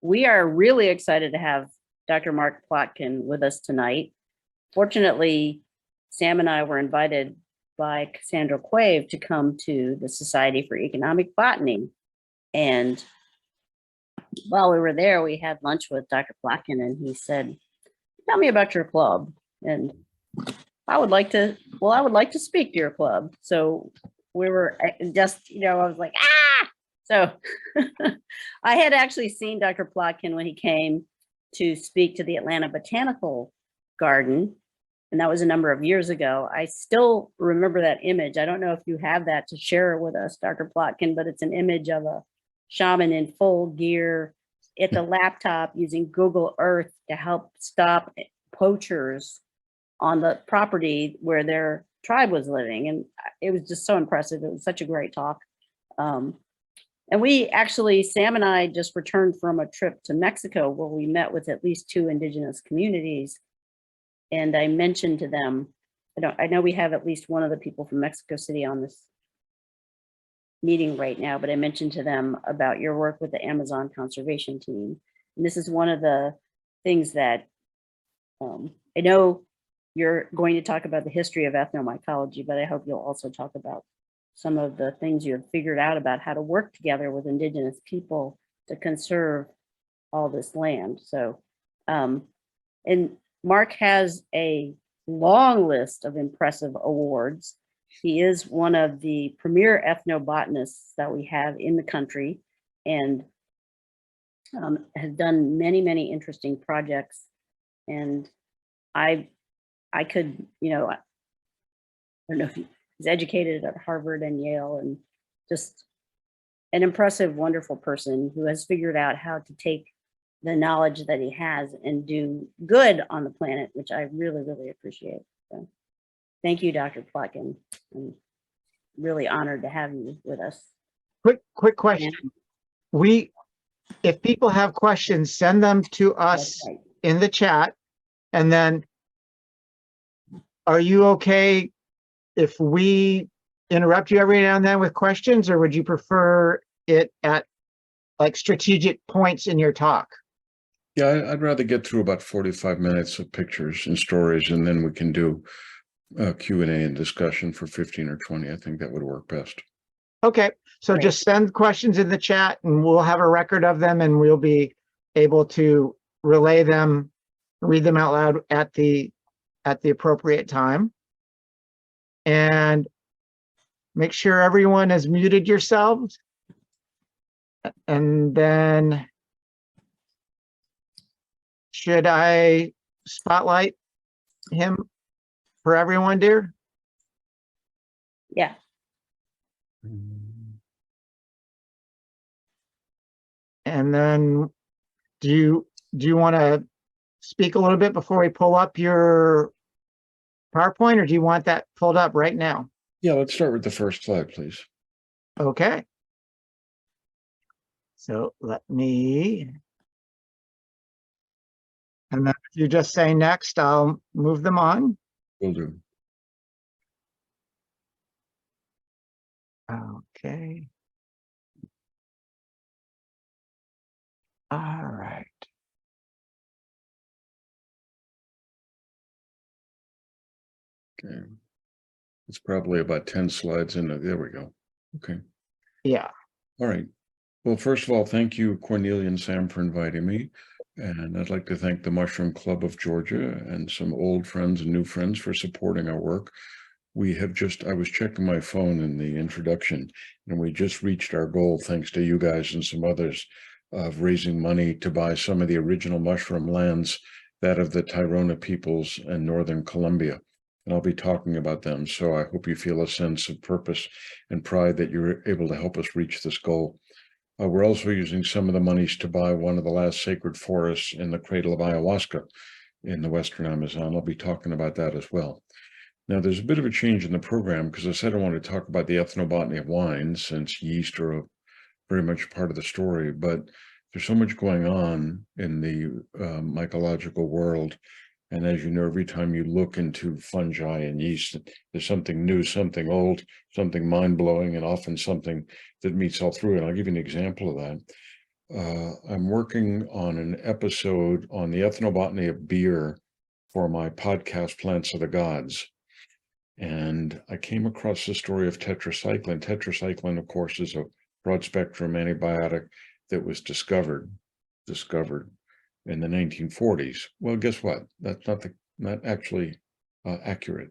we are really excited to have Dr. Mark Plotkin with us tonight. Fortunately, Sam and I were invited by Cassandra Quave to come to the Society for Economic Botany. And while we were there, we had lunch with Dr. Plotkin, and he said, "Tell me about your club." And I would like to speak to your club. So we were just, I was like, ah! So I had actually seen Dr. Plotkin when he came to speak to the Atlanta Botanical Garden, and that was a number of years ago. I still remember that image. I don't know if you have that to share with us, Dr. Plotkin, but it's an image of a shaman in full gear at the laptop using Google Earth to help stop poachers on the property where their tribe was living. And it was just so impressive. It was such a great talk. And we actually, Sam and I just returned from a trip to Mexico where we met with at least 2 indigenous communities. And I mentioned to them, I know we have at least one of the people from Mexico City on this meeting right now, but I mentioned to them about your work with the Amazon conservation team. And this is one of the things that I know you're going to talk about the history of ethnomycology, but I hope you'll also talk about some of the things you have figured out about how to work together with indigenous people to conserve all this land. So, and Mark has a long list of impressive awards. He is one of the premier ethnobotanists that we have in the country, and has done many, many interesting projects. And I could, I don't know if he's educated at Harvard and Yale, and just an impressive, wonderful person who has figured out how to take the knowledge that he has and do good on the planet, which I really, really appreciate. So thank you, Dr. Plotkin. I'm really honored to have you with us. Quick question. If people have questions, send them to us in the chat. And then, are you okay if we interrupt you every now and then with questions, or would you prefer it at like strategic points in your talk? Yeah, I'd rather get through about 45 minutes of pictures and stories, and then we can do Q&A and discussion for 15 or 20. I think that would work best. Okay, so Great. Just send questions in the chat and we'll have a record of them, and we'll be able to relay them, read them out loud at the appropriate time. And make sure everyone has muted yourselves. And then, should I spotlight him for everyone, dear? Yeah. And then, do you want to speak a little bit before we pull up your PowerPoint, or do you want that pulled up right now? Yeah, let's start with the first slide, please. Okay. So let me, and then if you just say next, I'll move them on. Will do. Okay. All right. Okay. It's probably about 10 slides in there. There we go. Okay. Yeah. All right. Well, first of all, thank you, Cornelia and Sam, for inviting me. And I'd like to thank the Mushroom Club of Georgia and some old friends and new friends for supporting our work. We have I was checking my phone in the introduction, and we just reached our goal, thanks to you guys and some others, of raising money to buy some of the original mushroom lands, that of the Tairona peoples in Northern Colombia. And I'll be talking about them. So I hope you feel a sense of purpose and pride that you're able to help us reach this goal. We're also using some of the monies to buy one of the last sacred forests in the cradle of ayahuasca in the Western Amazon. I'll be talking about that as well. Now, there's a bit of a change in the program, because I said I wanted to talk about the ethnobotany of wine, since yeast are very much part of the story, but there's so much going on in the mycological world. And as you know, every time you look into fungi and yeast, there's something new, something old, something mind-blowing, and often something that meets all through. And I'll give you an example of that. I'm working on an episode on the ethnobotany of beer for my podcast, Plants of the Gods. And I came across the story of tetracycline. Tetracycline, of course, is a broad spectrum antibiotic that was discovered in the 1940s. Well, guess what? That's not actually accurate,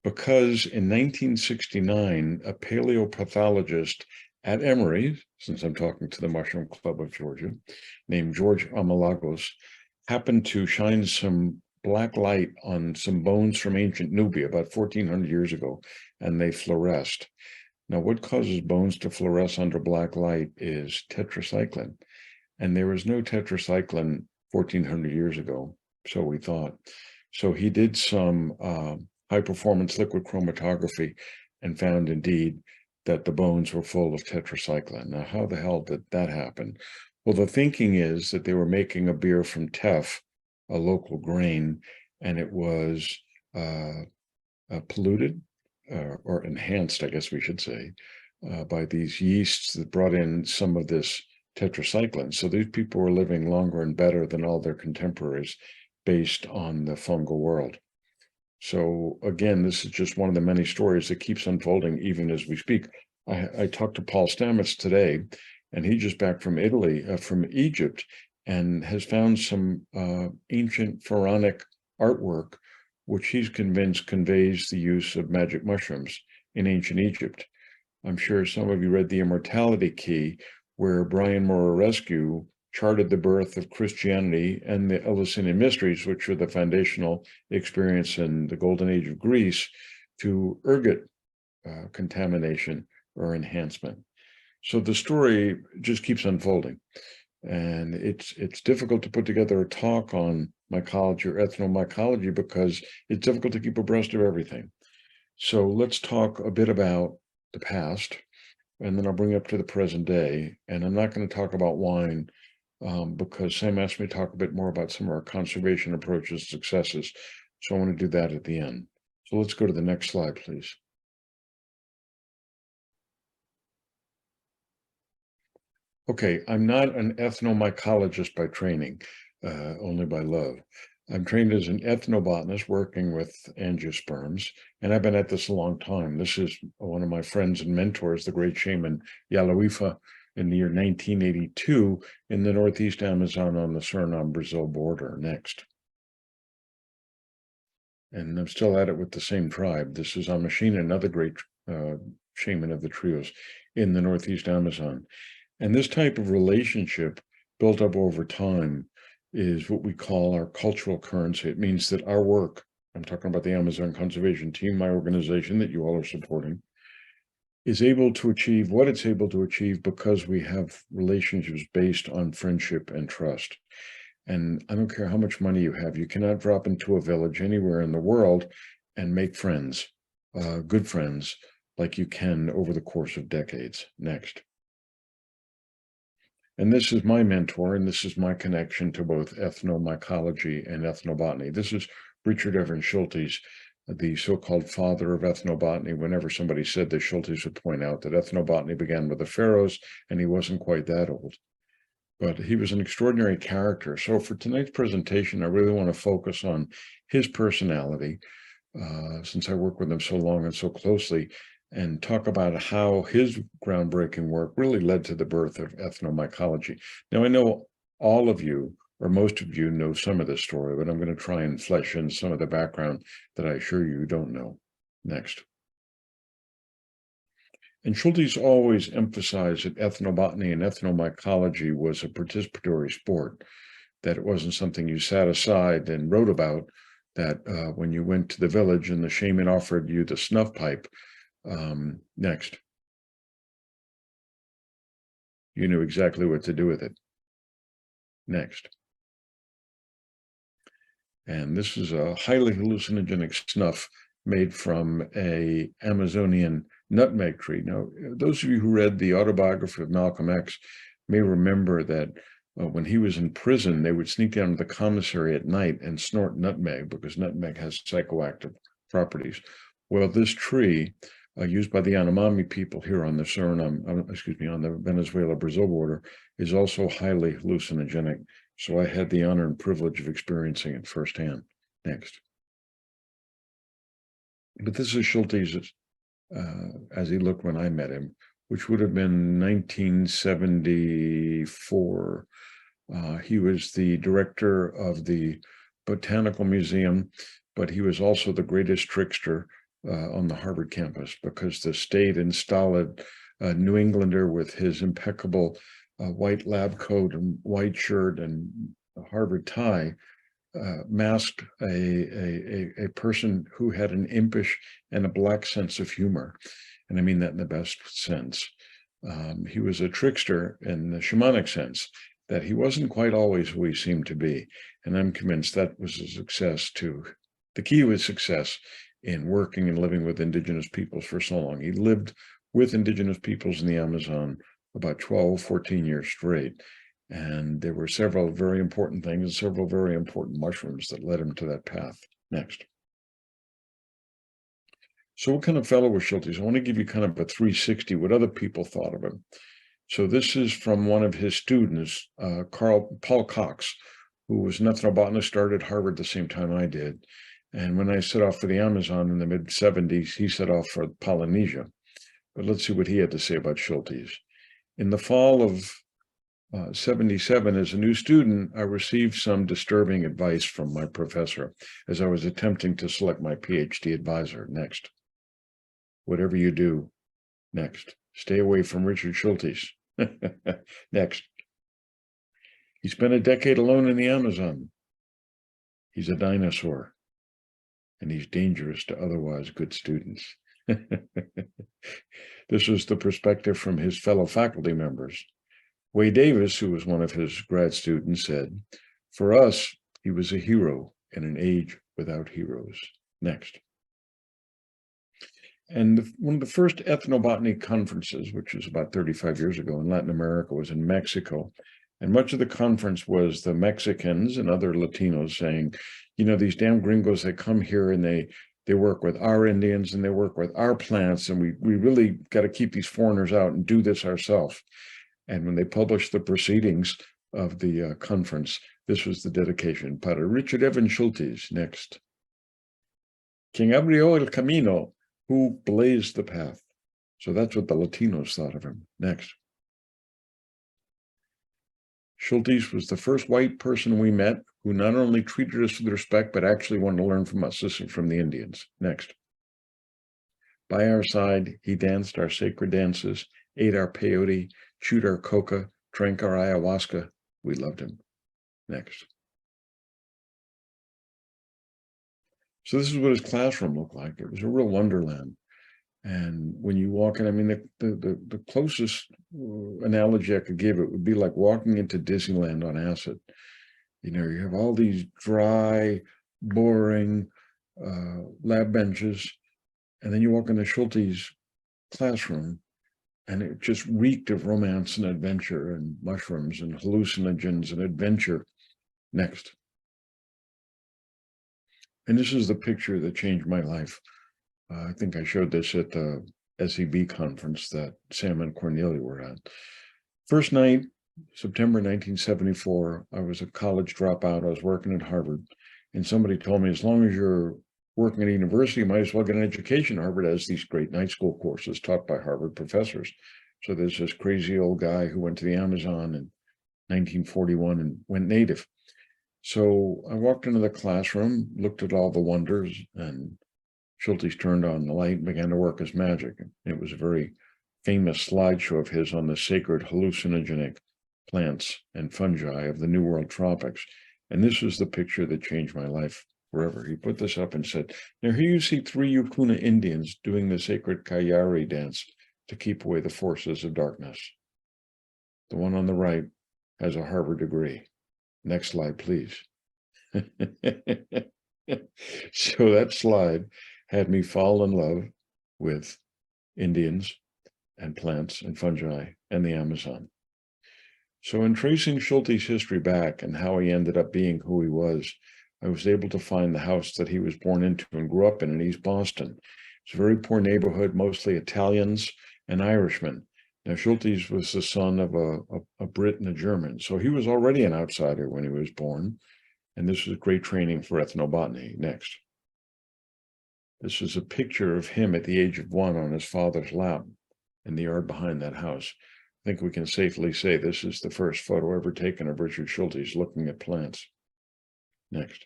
because in 1969, a paleopathologist at Emory, since I'm talking to the Mushroom Club of Georgia, named George Amalagos, happened to shine some black light on some bones from ancient Nubia about 1400 years ago, and they fluoresced. Now, what causes bones to fluoresce under black light is tetracycline, and there was no tetracycline 1400 years ago, so we thought. So he did some high-performance liquid chromatography and found indeed that the bones were full of tetracycline. Now, how the hell did that happen? Well, the thinking is that they were making a beer from teff, a local grain, and it was polluted or enhanced, I guess we should say, by these yeasts that brought in some of this tetracycline. So these people were living longer and better than all their contemporaries based on the fungal world. So again, this is just one of the many stories that keeps unfolding even as we speak. I talked to Paul Stamets today, and he just back from Egypt, and has found some ancient pharaonic artwork, which he's convinced conveys the use of magic mushrooms in ancient Egypt. I'm sure some of you read The Immortality Key, where Brian Morarescu charted the birth of Christianity and the Eleusinian mysteries, which were the foundational experience in the Golden Age of Greece, to ergot contamination or enhancement. So the story just keeps unfolding. And it's difficult to put together a talk on mycology or ethnomycology because it's difficult to keep abreast of everything. So let's talk a bit about the past, and then I'll bring up to the present day. And I'm not going to talk about wine because Sam asked me to talk a bit more about some of our conservation approaches, successes. So I want to do that at the end. So let's go to the next slide, please. Okay, I'm not an ethnomycologist by training, only by love. I'm trained as an ethnobotanist working with angiosperms, and I've been at this a long time. This is one of my friends and mentors, the great shaman Yalawifa, in the year 1982 in the Northeast Amazon on the Suriname-Brazil border. Next. And I'm still at it with the same tribe. This is Amashina, another great shaman of the trios in the Northeast Amazon. And this type of relationship built up over time is what we call our cultural currency. It means that our work, I'm talking about the Amazon Conservation Team, my organization that you all are supporting, is able to achieve what it's able to achieve because we have relationships based on friendship and trust. And I don't care how much money you have, you cannot drop into a village anywhere in the world and make friends, good friends, like you can over the course of decades. Next. And this is my mentor, and this is my connection to both ethnomycology and ethnobotany. This is Richard Evans Schultes, the so-called father of ethnobotany. Whenever somebody said this, Schultes would point out that ethnobotany began with the pharaohs, and he wasn't quite that old. But he was an extraordinary character. So for tonight's presentation, I really want to focus on his personality, since I work with him so long and so closely, and talk about how his groundbreaking work really led to the birth of ethnomycology. Now, I know all of you, or most of you, know some of this story, but I'm going to try and flesh in some of the background that I assure you don't know. Next. And Schultes always emphasized that ethnobotany and ethnomycology was a participatory sport, that it wasn't something you sat aside and wrote about, that when you went to the village and the shaman offered you the snuff pipe, next, you knew exactly what to do with it. Next. And this is a highly hallucinogenic snuff made from a Amazonian nutmeg tree. Now, those of you who read the autobiography of Malcolm X may remember that when he was in prison, they would sneak down to the commissary at night and snort nutmeg because nutmeg has psychoactive properties. Well, this tree used by the Yanomami people here on the Suriname, on the Venezuela-Brazil border, is also highly hallucinogenic. So I had the honor and privilege of experiencing it firsthand. Next. But this is Schultes as he looked when I met him, which would have been 1974. He was the director of the Botanical Museum, but he was also the greatest trickster on the Harvard campus, because the staid and stolid New Englander with his impeccable white lab coat and white shirt and Harvard tie masked a person who had an impish and a black sense of humor. And I mean that in the best sense. He was a trickster in the shamanic sense, that he wasn't quite always who he seemed to be. And I'm convinced that was a success to, the key to his success in working and living with indigenous peoples for so long. He lived with indigenous peoples in the Amazon about 12, 14 years straight. And there were several very important things, several very important mushrooms that led him to that path. Next. So what kind of fellow was Schultes? I want to give you kind of a 360, what other people thought of him. So this is from one of his students, Paul Cox, who was an ethnobotanist, started at Harvard the same time I did. And when I set off for the Amazon in the mid-70s, he set off for Polynesia. But let's see what he had to say about Schultes. In the fall of 77, as a new student, I received some disturbing advice from my professor as I was attempting to select my PhD advisor. Next. Whatever you do, next. Stay away from Richard Schultes. Next. He spent a decade alone in the Amazon. He's a dinosaur, and he's dangerous to otherwise good students. This was the perspective from his fellow faculty members. Way Davis, who was one of his grad students, said, "For us, he was a hero in an age without heroes." Next. And one of the first ethnobotany conferences, which was about 35 years ago in Latin America, was in Mexico. And much of the conference was the Mexicans and other Latinos saying, you know, these damn gringos, they come here and they work with our Indians and they work with our plants, and we really got to keep these foreigners out and do this ourselves. And when they published the proceedings of the conference, this was the dedication. Para Richard Evan Schultes. Next. Quien abrió el camino, who blazed the path. So that's what the Latinos thought of him. Next. Schultes was the first white person we met who not only treated us with respect, but actually wanted to learn from us. This is from the Indians. Next. By our side, he danced our sacred dances, ate our peyote, chewed our coca, drank our ayahuasca. We loved him. Next. So this is what his classroom looked like. It was a real wonderland. And when you walk in, I mean, the closest analogy I could give it would be like walking into Disneyland on acid. You know, you have all these dry, boring lab benches, and then you walk into Schultes' classroom, and it just reeked of romance and adventure and mushrooms and hallucinogens and adventure. Next. And this is the picture that changed my life. I think I showed this at the SEB conference that Sam and Cornelia were at. First night, September 1974, I was a college dropout. I was working at Harvard, and somebody told me, as long as you're working at a university, you might as well get an education. Harvard has these great night school courses taught by Harvard professors. So there's this crazy old guy who went to the Amazon in 1941 and went native. So I walked into the classroom, looked at all the wonders, and Schultes turned on the light and began to work his magic. It was a very famous slideshow of his on the sacred hallucinogenic plants and fungi of the New World tropics. And this was the picture that changed my life forever. He put this up and said, now here you see 3 Yukuna Indians doing the sacred Kayari dance to keep away the forces of darkness. The one on the right has a Harvard degree. Next slide, please. So that slide had me fall in love with Indians and plants and fungi and the Amazon. So in tracing Schultes' history back and how he ended up being who he was, I was able to find the house that he was born into and grew up in East Boston. It's a very poor neighborhood, mostly Italians and Irishmen. Now, Schultes was the son of a Brit and a German, so he was already an outsider when he was born, and this was great training for ethnobotany. Next. This is a picture of him at the age of 1 on his father's lap in the yard behind that house. I think we can safely say this is the first photo ever taken of Richard Schultes looking at plants. Next.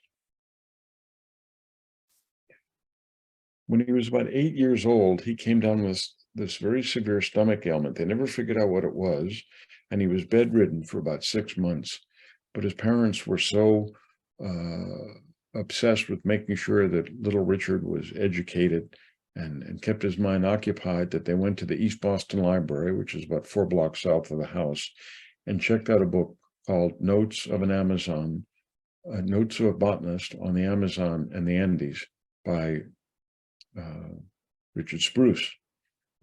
When he was about 8 years old, he came down with this very severe stomach ailment. They never figured out what it was, and he was bedridden for about 6 months. But his parents were so obsessed with making sure that little Richard was educated and kept his mind occupied that they went to the East Boston Library, which is about 4 blocks south of the house, and checked out a book called Notes of an Amazon, Notes of a Botanist on the Amazon and the Andes by Richard Spruce.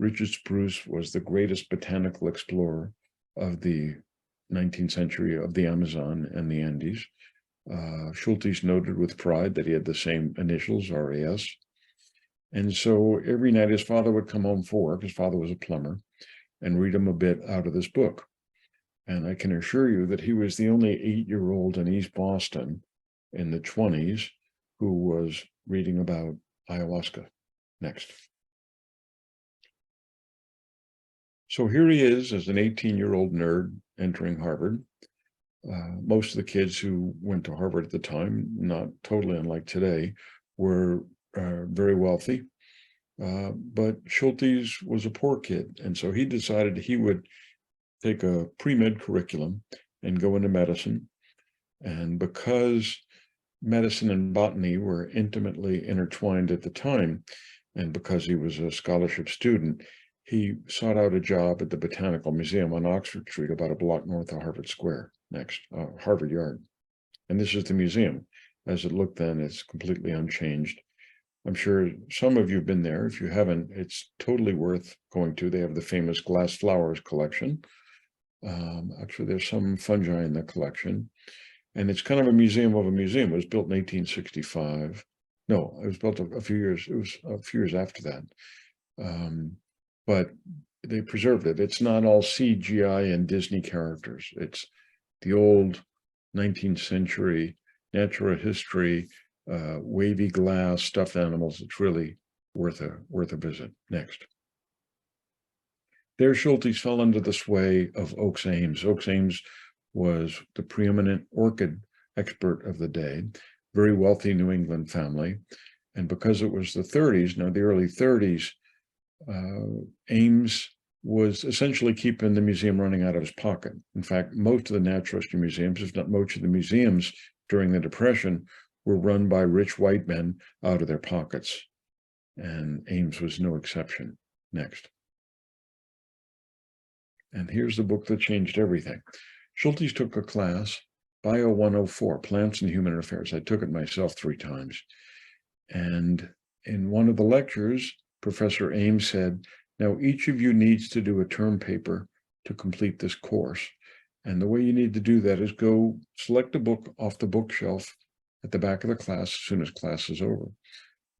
Richard Spruce was the greatest botanical explorer of the 19th century of the Amazon and the Andes. Schultes noted with pride that he had the same initials, RAS. And so every night his father would come home for work, his father was a plumber, and read him a bit out of this book. And I can assure you that he was the only 8-year-old in East Boston in the 20s who was reading about ayahuasca. Next. So here he is as an 18-year-old nerd entering Harvard. Most of the kids who went to Harvard at the time, not totally unlike today, were very wealthy. But Schultes was a poor kid, and so he decided he would take a pre-med curriculum and go into medicine. And because medicine and botany were intimately intertwined at the time, and because he was a scholarship student, he sought out a job at the Botanical Museum on Oxford Street, about a block north of Harvard Square, next, Harvard Yard. And this is the museum. As it looked then, it's completely unchanged. I'm sure some of you have been there. If you haven't, it's totally worth going to. They have the famous glass flowers collection. Actually, there's some fungi in the collection. And it's kind of a museum of a museum. It was built in 1865. No, it was built a few years. It was a few years after that. But they preserved it. It's not all CGI and Disney characters. It's the old 19th century natural history, wavy glass, stuffed animals. It's really worth a visit. Next. There, Schultes fell under the sway of Oakes Ames. Oakes Ames was the preeminent orchid expert of the day, very wealthy New England family. And because it was the 30s, now the early 30s, Ames was essentially keeping the museum running out of his pocket. In fact, most of the natural history museums, if not most of the museums during the Depression, were run by rich white men out of their pockets. And Ames was no exception. Next. And here's the book that changed everything. Schultes took a class, Bio 104, Plants and Human Affairs. I took it myself 3 times. And in one of the lectures, Professor Ames said, now each of you needs to do a term paper to complete this course. And the way you need to do that is go select a book off the bookshelf at the back of the class as soon as class is over.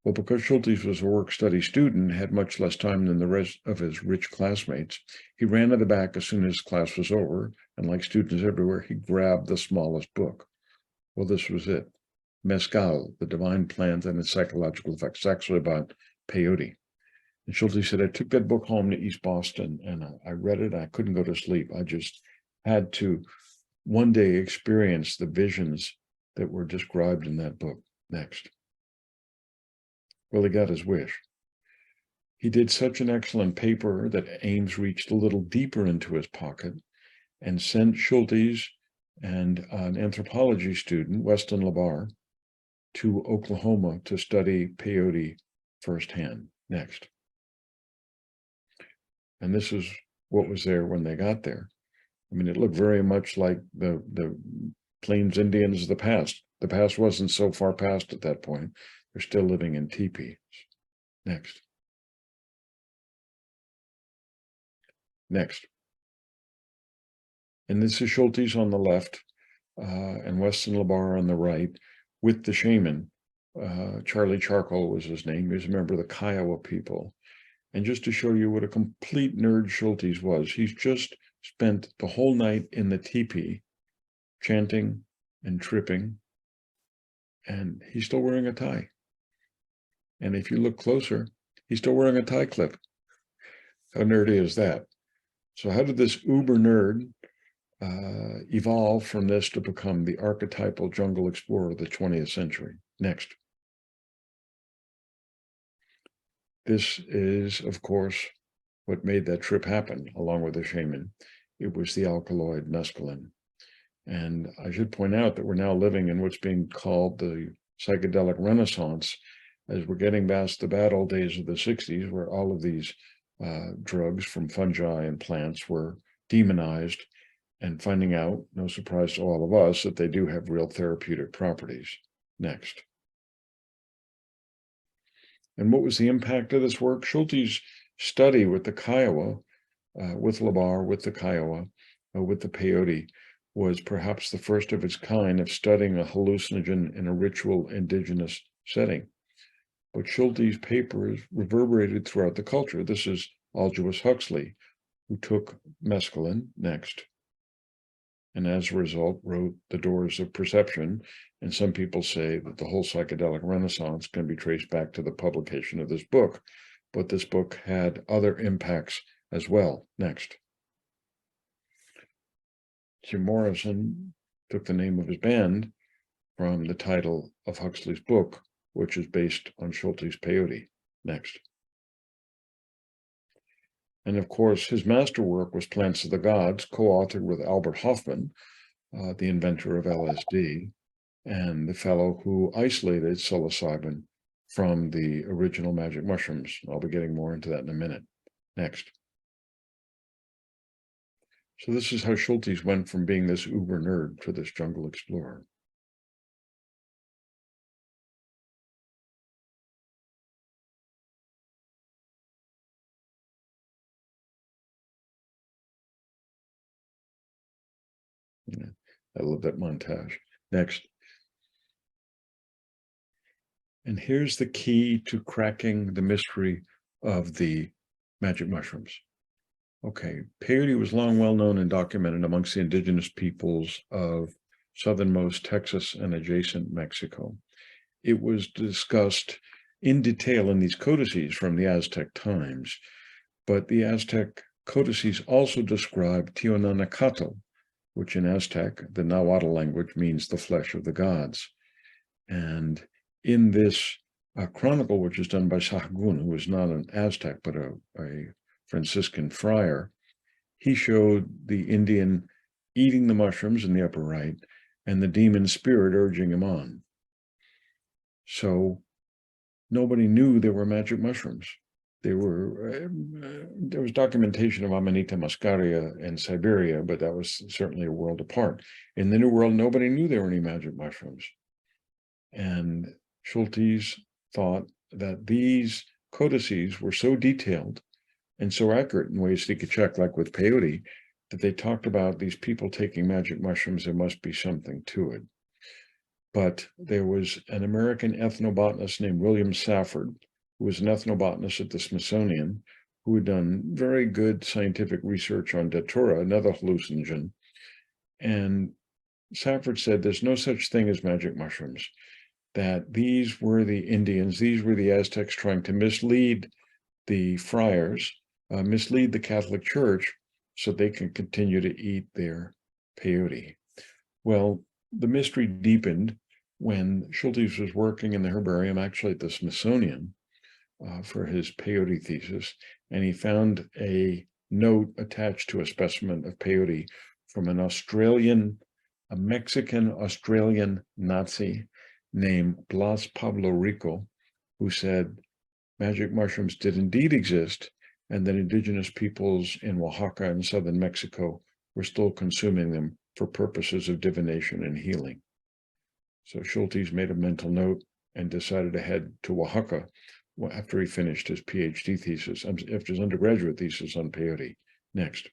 Well, because Schultes was a work-study student, had much less time than the rest of his rich classmates, he ran to the back as soon as class was over, and like students everywhere, he grabbed the smallest book. Well, this was it. Mescal, the Divine Plant and its Psychological Effects. It's actually about peyote. And Schultes said, I took that book home to East Boston, and I read it. I couldn't go to sleep. I just had to one day experience the visions that were described in that book. Next. Well, he got his wish. He did such an excellent paper that Ames reached a little deeper into his pocket and sent Schultes and an anthropology student, Weston LeBar, to Oklahoma to study peyote firsthand. Next. And this is what was there when they got there. I mean, it looked very much like the Plains Indians of the past. The past wasn't so far past at that point. They're still living in teepees. Next. Next. And this is Schultes on the left and Weston LeBar on the right with the shaman Charlie Charcoal was his name. He was a member of the Kiowa people. And just to show you what a complete nerd Schultes was, he's just spent the whole night in the teepee chanting and tripping, and he's still wearing a tie. And if you look closer, he's still wearing a tie clip. How nerdy is that? So how did this uber nerd evolve from this to become the archetypal jungle explorer of the 20th century? Next. This is, of course, what made that trip happen, along with the shaman. It was the alkaloid mescaline. And I should point out that we're now living in what's being called the psychedelic renaissance, as we're getting past the bad old days of the 60s, where all of these drugs from fungi and plants were demonized, and finding out, no surprise to all of us, that they do have real therapeutic properties. Next. And what was the impact of this work? Schultes' study with the Kiowa, with Labar, with the Kiowa, with the peyote, was perhaps the first of its kind of studying a hallucinogen in a ritual indigenous setting. But Schultes' papers reverberated throughout the culture. This is Aldous Huxley, who took mescaline next, and as a result wrote The Doors of Perception. And some people say that the whole psychedelic renaissance can be traced back to the publication of this book, but this book had other impacts as well. Next. Jim Morrison took the name of his band from the title of Huxley's book, which is based on Schultes' peyote. Next. And of course, his masterwork was Plants of the Gods, co-authored with Albert Hofmann, the inventor of LSD, and the fellow who isolated psilocybin from the original magic mushrooms. I'll be getting more into that in a minute. Next. So this is how Schultes went from being this uber nerd to this jungle explorer. Yeah, I love that montage. Next. And here's the key to cracking the mystery of the magic mushrooms. Okay, peyote was long well known and documented amongst the indigenous peoples of southernmost Texas and adjacent Mexico. It was discussed in detail in these codices from the Aztec times, but the Aztec codices also describe Tionanacatl, which in Aztec, the Nahuatl language, means the flesh of the gods. And in this chronicle, which is done by Sahagún, who was not an Aztec, but a Franciscan friar, he showed the Indian eating the mushrooms in the upper right and the demon spirit urging him on. So nobody knew there were magic mushrooms. There was documentation of Amanita muscaria in Siberia, but that was certainly a world apart. In the New World, nobody knew there were any magic mushrooms. And Schultes thought that these codices were so detailed and so accurate in ways that he could check, like with peyote, that they talked about these people taking magic mushrooms. There must be something to it. But there was an American ethnobotanist named William Safford, who was an ethnobotanist at the Smithsonian, who had done very good scientific research on datura, another hallucinogen. And Safford said there's no such thing as magic mushrooms, that these were the Indians, these were the Aztecs trying to mislead the friars, mislead the Catholic Church so they can continue to eat their peyote. Well, the mystery deepened when Schultes was working in the herbarium, actually at the Smithsonian, for his peyote thesis, and he found a note attached to a specimen of peyote from a Mexican-Australian Nazi named Blas Pablo Rico, who said magic mushrooms did indeed exist, and that indigenous peoples in Oaxaca and southern Mexico were still consuming them for purposes of divination and healing. So Schultes made a mental note and decided to head to Oaxaca after he finished his PhD thesis, after his undergraduate thesis on peyote. Next.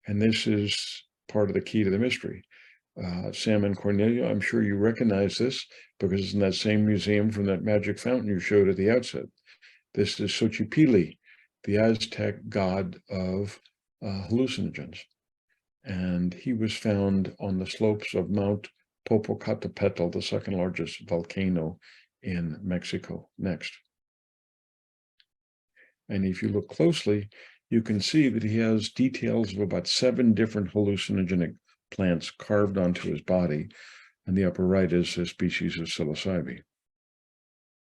And this is part of the key to the mystery. Sam and Cornelia, I'm sure you recognize this because it's in that same museum from that magic fountain you showed at the outset. This is Xochipilli, the Aztec god of hallucinogens. And he was found on the slopes of Mount Popocatépetl, the second largest volcano in Mexico. Next. And if you look closely, you can see that he has details of about 7 different hallucinogenic plants carved onto his body. And the upper right is a species of psilocybe.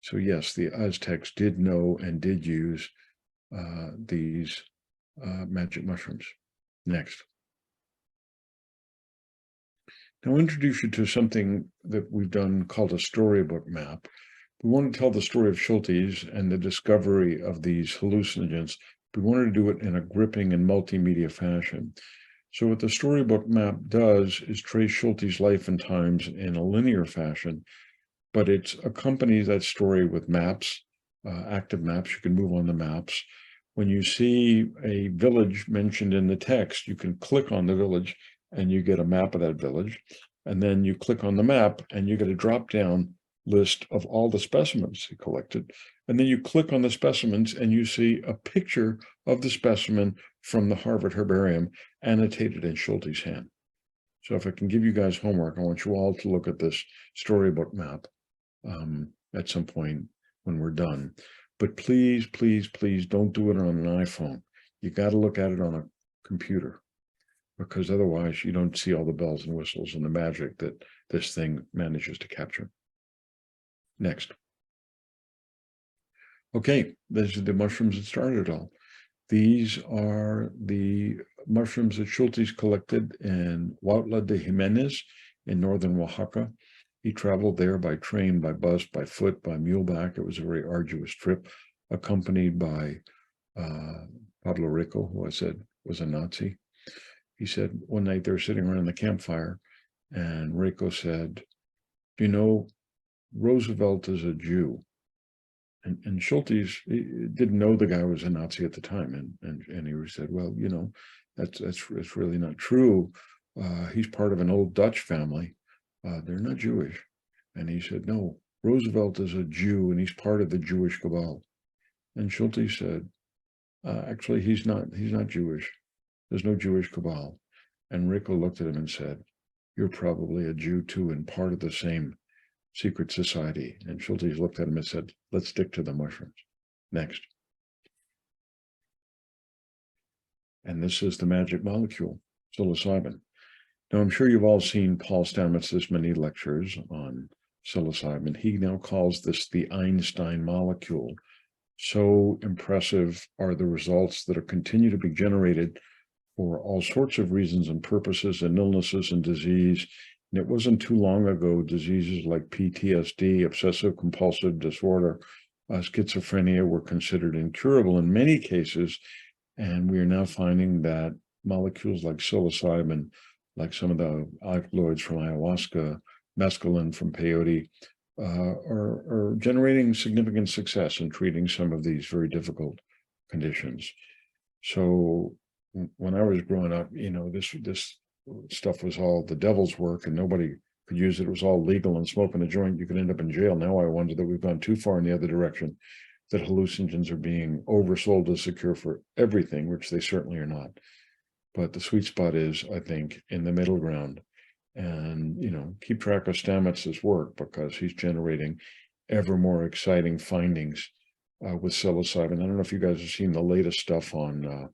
So yes, the Aztecs did know and did use these magic mushrooms. Next. Now I'll introduce you to something that we've done called a storybook map. We want to tell the story of Schultes and the discovery of these hallucinogens. We wanted to do it in a gripping and multimedia fashion. So what the storybook map does is trace Schultes' life and times in a linear fashion, but it accompanies that story with maps, active maps. You can move on the maps. When you see a village mentioned in the text, you can click on the village and you get a map of that village. And then you click on the map and you get a drop-down list of all the specimens he collected. And then you click on the specimens and you see a picture of the specimen from the Harvard Herbarium annotated in Schultes' hand. So if I can give you guys homework, I want you all to look at this storybook map at some point when we're done. But please, please, please don't do it on an iPhone. You got to look at it on a computer, because otherwise you don't see all the bells and whistles and the magic that this thing manages to capture. Next. Okay, these are the mushrooms that started it all. These are the mushrooms that Schultes collected in Huautla de Jimenez in northern Oaxaca. He traveled there by train, by bus, by foot, by muleback. It was a very arduous trip, accompanied by Pablo Rico, who I said was a Nazi. He said one night they were sitting around the campfire, and Rico said, "You know, Roosevelt is a Jew." And Schultes didn't know the guy was a Nazi at the time, and he said, "Well, you know, that's really not true. He's part of an old Dutch family. They're not Jewish." And he said, "No, Roosevelt is a Jew, and he's part of the Jewish cabal." And Schultes said, "Actually, he's not Jewish. There's no Jewish cabal." And Rico looked at him and said, "You're probably a Jew too, and part of the same secret society." And Schultes looked at him and said, "Let's stick to the mushrooms." Next. And this is the magic molecule, psilocybin. Now, I'm sure you've all seen Paul Stamets' many lectures on psilocybin. He now calls this the Einstein molecule. So impressive are the results that are continue to be generated for all sorts of reasons and purposes and illnesses and disease. And it wasn't too long ago, diseases like PTSD, obsessive compulsive disorder, schizophrenia were considered incurable in many cases. And we are now finding that molecules like psilocybin, like some of the alkaloids from ayahuasca, mescaline from peyote, are generating significant success in treating some of these very difficult conditions. So when I was growing up, you know, this stuff was all the devil's work and nobody could use it. It was all legal, and smoking a joint, you could end up in jail. Now I wonder that we've gone too far in the other direction, that hallucinogens are being oversold as secure for everything, which they certainly are not. But the sweet spot is, I think, in the middle ground. And, you know, keep track of Stamets' work, because he's generating ever more exciting findings with psilocybin. I don't know if you guys have seen the latest stuff on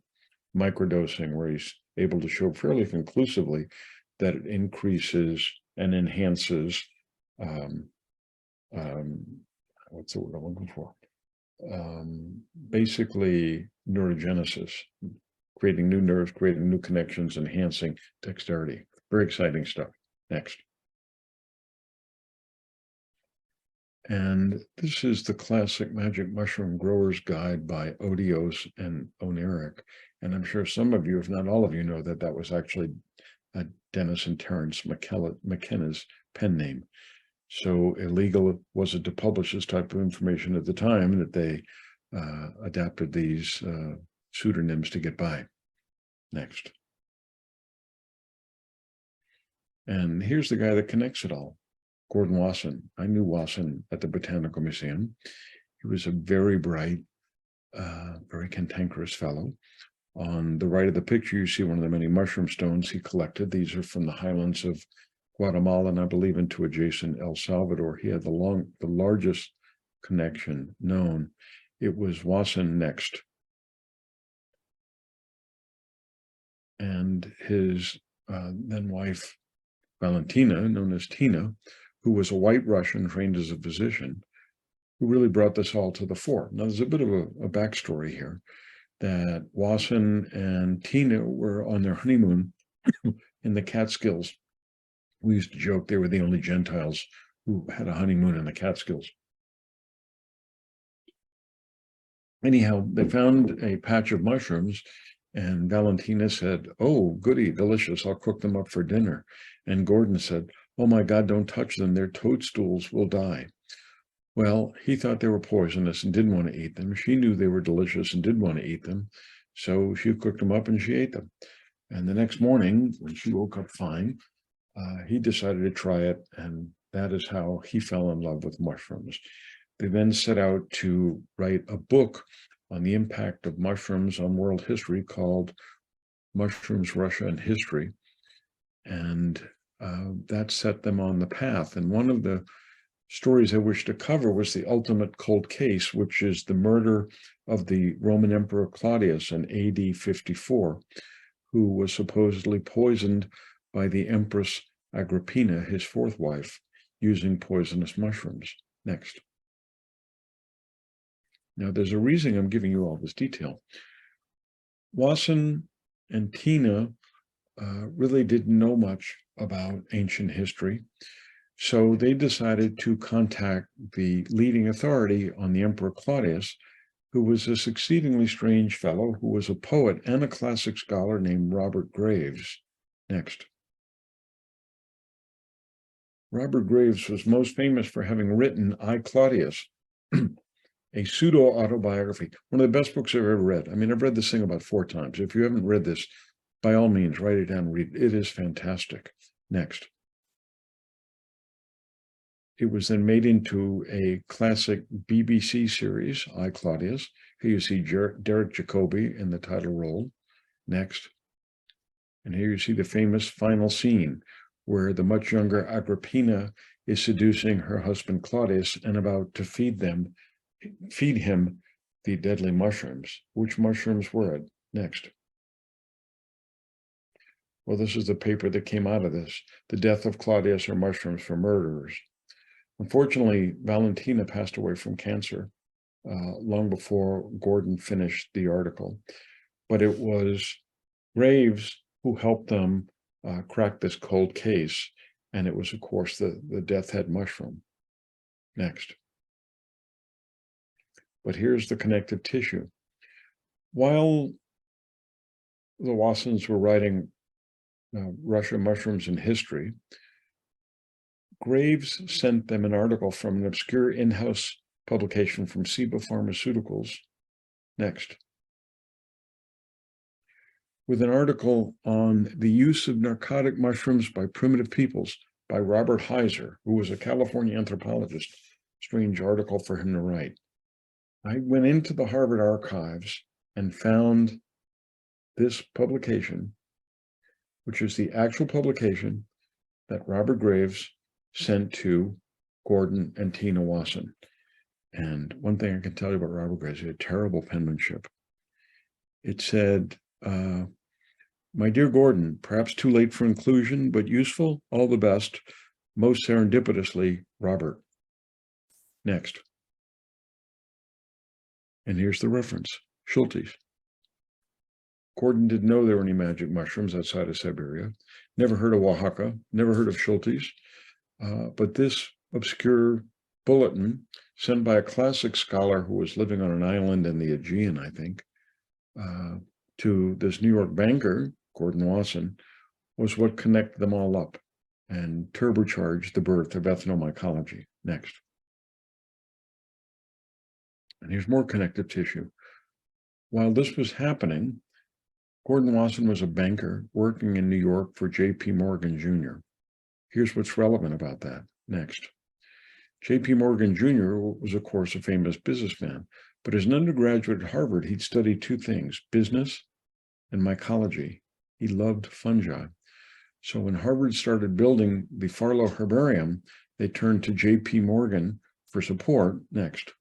microdosing, where he's able to show fairly conclusively that it increases and enhances, what's the word I'm looking for? Basically neurogenesis, creating new nerves, creating new connections, enhancing dexterity. Very exciting stuff. Next. And this is the classic Magic Mushroom Grower's Guide by Odios and Oniric. And I'm sure some of you, if not all of you, know that that was actually Dennis and Terrence McKenna's pen name. So illegal was it to publish this type of information at the time that they adapted these pseudonyms to get by. Next. And here's the guy that connects it all, Gordon Wasson. I knew Wasson at the Botanical Museum. He was a very bright, very cantankerous fellow. On the right of the picture, you see one of the many mushroom stones he collected. These are from the highlands of Guatemala, and I believe into adjacent El Salvador. He had the largest connection known. It was Wasson next. And his then wife, Valentina, known as Tina, who was a white Russian trained as a physician, who really brought this all to the fore. Now, there's a bit of a backstory here, that Wasson and Tina were on their honeymoon in the Catskills. We used to joke they were the only Gentiles who had a honeymoon in the Catskills. Anyhow, they found a patch of mushrooms, and Valentina said, "Oh, goody, delicious, I'll cook them up for dinner." And Gordon said, "Oh my God, don't touch them, their toadstools will die." Well, he thought they were poisonous and didn't want to eat them. She knew they were delicious and did want to eat them. So she cooked them up and she ate them. And the next morning, when she woke up fine, he decided to try it. And that is how he fell in love with mushrooms. They then set out to write a book on the impact of mushrooms on world history called Mushrooms, Russia, and History. And that set them on the path. And one of the stories I wish to cover was the ultimate cold case, which is the murder of the Roman Emperor Claudius in AD 54, who was supposedly poisoned by the Empress Agrippina, his fourth wife, using poisonous mushrooms. Next. Now, there's a reason I'm giving you all this detail. Wasson and Tina really didn't know much about ancient history. So they decided to contact the leading authority on the Emperor Claudius, who was this exceedingly strange fellow who was a poet and a classic scholar named Robert Graves. Next. Robert Graves was most famous for having written I, Claudius, a pseudo-autobiography, one of the best books I've ever read. I mean, I've read this thing about 4 times. If you haven't read this, by all means, write it down and read it. It is fantastic. Next. It was then made into a classic BBC series, I, Claudius. Here you see Derek Jacobi in the title role. Next. And here you see the famous final scene where the much younger Agrippina is seducing her husband Claudius and about to feed him the deadly mushrooms. Which mushrooms were it? Next. Well, this is the paper that came out of this. The Death of Claudius or Mushrooms for Murderers. Unfortunately, Valentina passed away from cancer long before Gordon finished the article. But it was Graves who helped them crack this cold case. And it was, of course, the death head mushroom. Next. But here's the connective tissue. While the Wassons were writing Russia, Mushrooms, and History, Graves sent them an article from an obscure in-house publication from Ciba Pharmaceuticals. Next. With an article on the use of narcotic mushrooms by primitive peoples by Robert Heiser, who was a California anthropologist. Strange article for him to write. I went into the Harvard archives and found this publication, which is the actual publication that Robert Graves sent to Gordon and Tina Wasson. And one thing I can tell you about Robert Graves, he had terrible penmanship. It said, my dear Gordon, perhaps too late for inclusion, but useful, all the best, most serendipitously, Robert. Next. And here's the reference, Schultes. Gordon didn't know there were any magic mushrooms outside of Siberia, never heard of Oaxaca, never heard of Schultes, but this obscure bulletin sent by a classic scholar who was living on an island in the Aegean, I think, to this New York banker, Gordon Wasson, was what connected them all up and turbocharged the birth of ethnomycology. Next. And here's more connective tissue. While this was happening, Gordon Wasson was a banker working in New York for J.P. Morgan Jr. Here's what's relevant about that. Next. J.P. Morgan Jr. was, of course, a famous businessman, but as an undergraduate at Harvard, he'd studied two things, business and mycology. He loved fungi. So when Harvard started building the Farlow Herbarium, they turned to J.P. Morgan for support, next,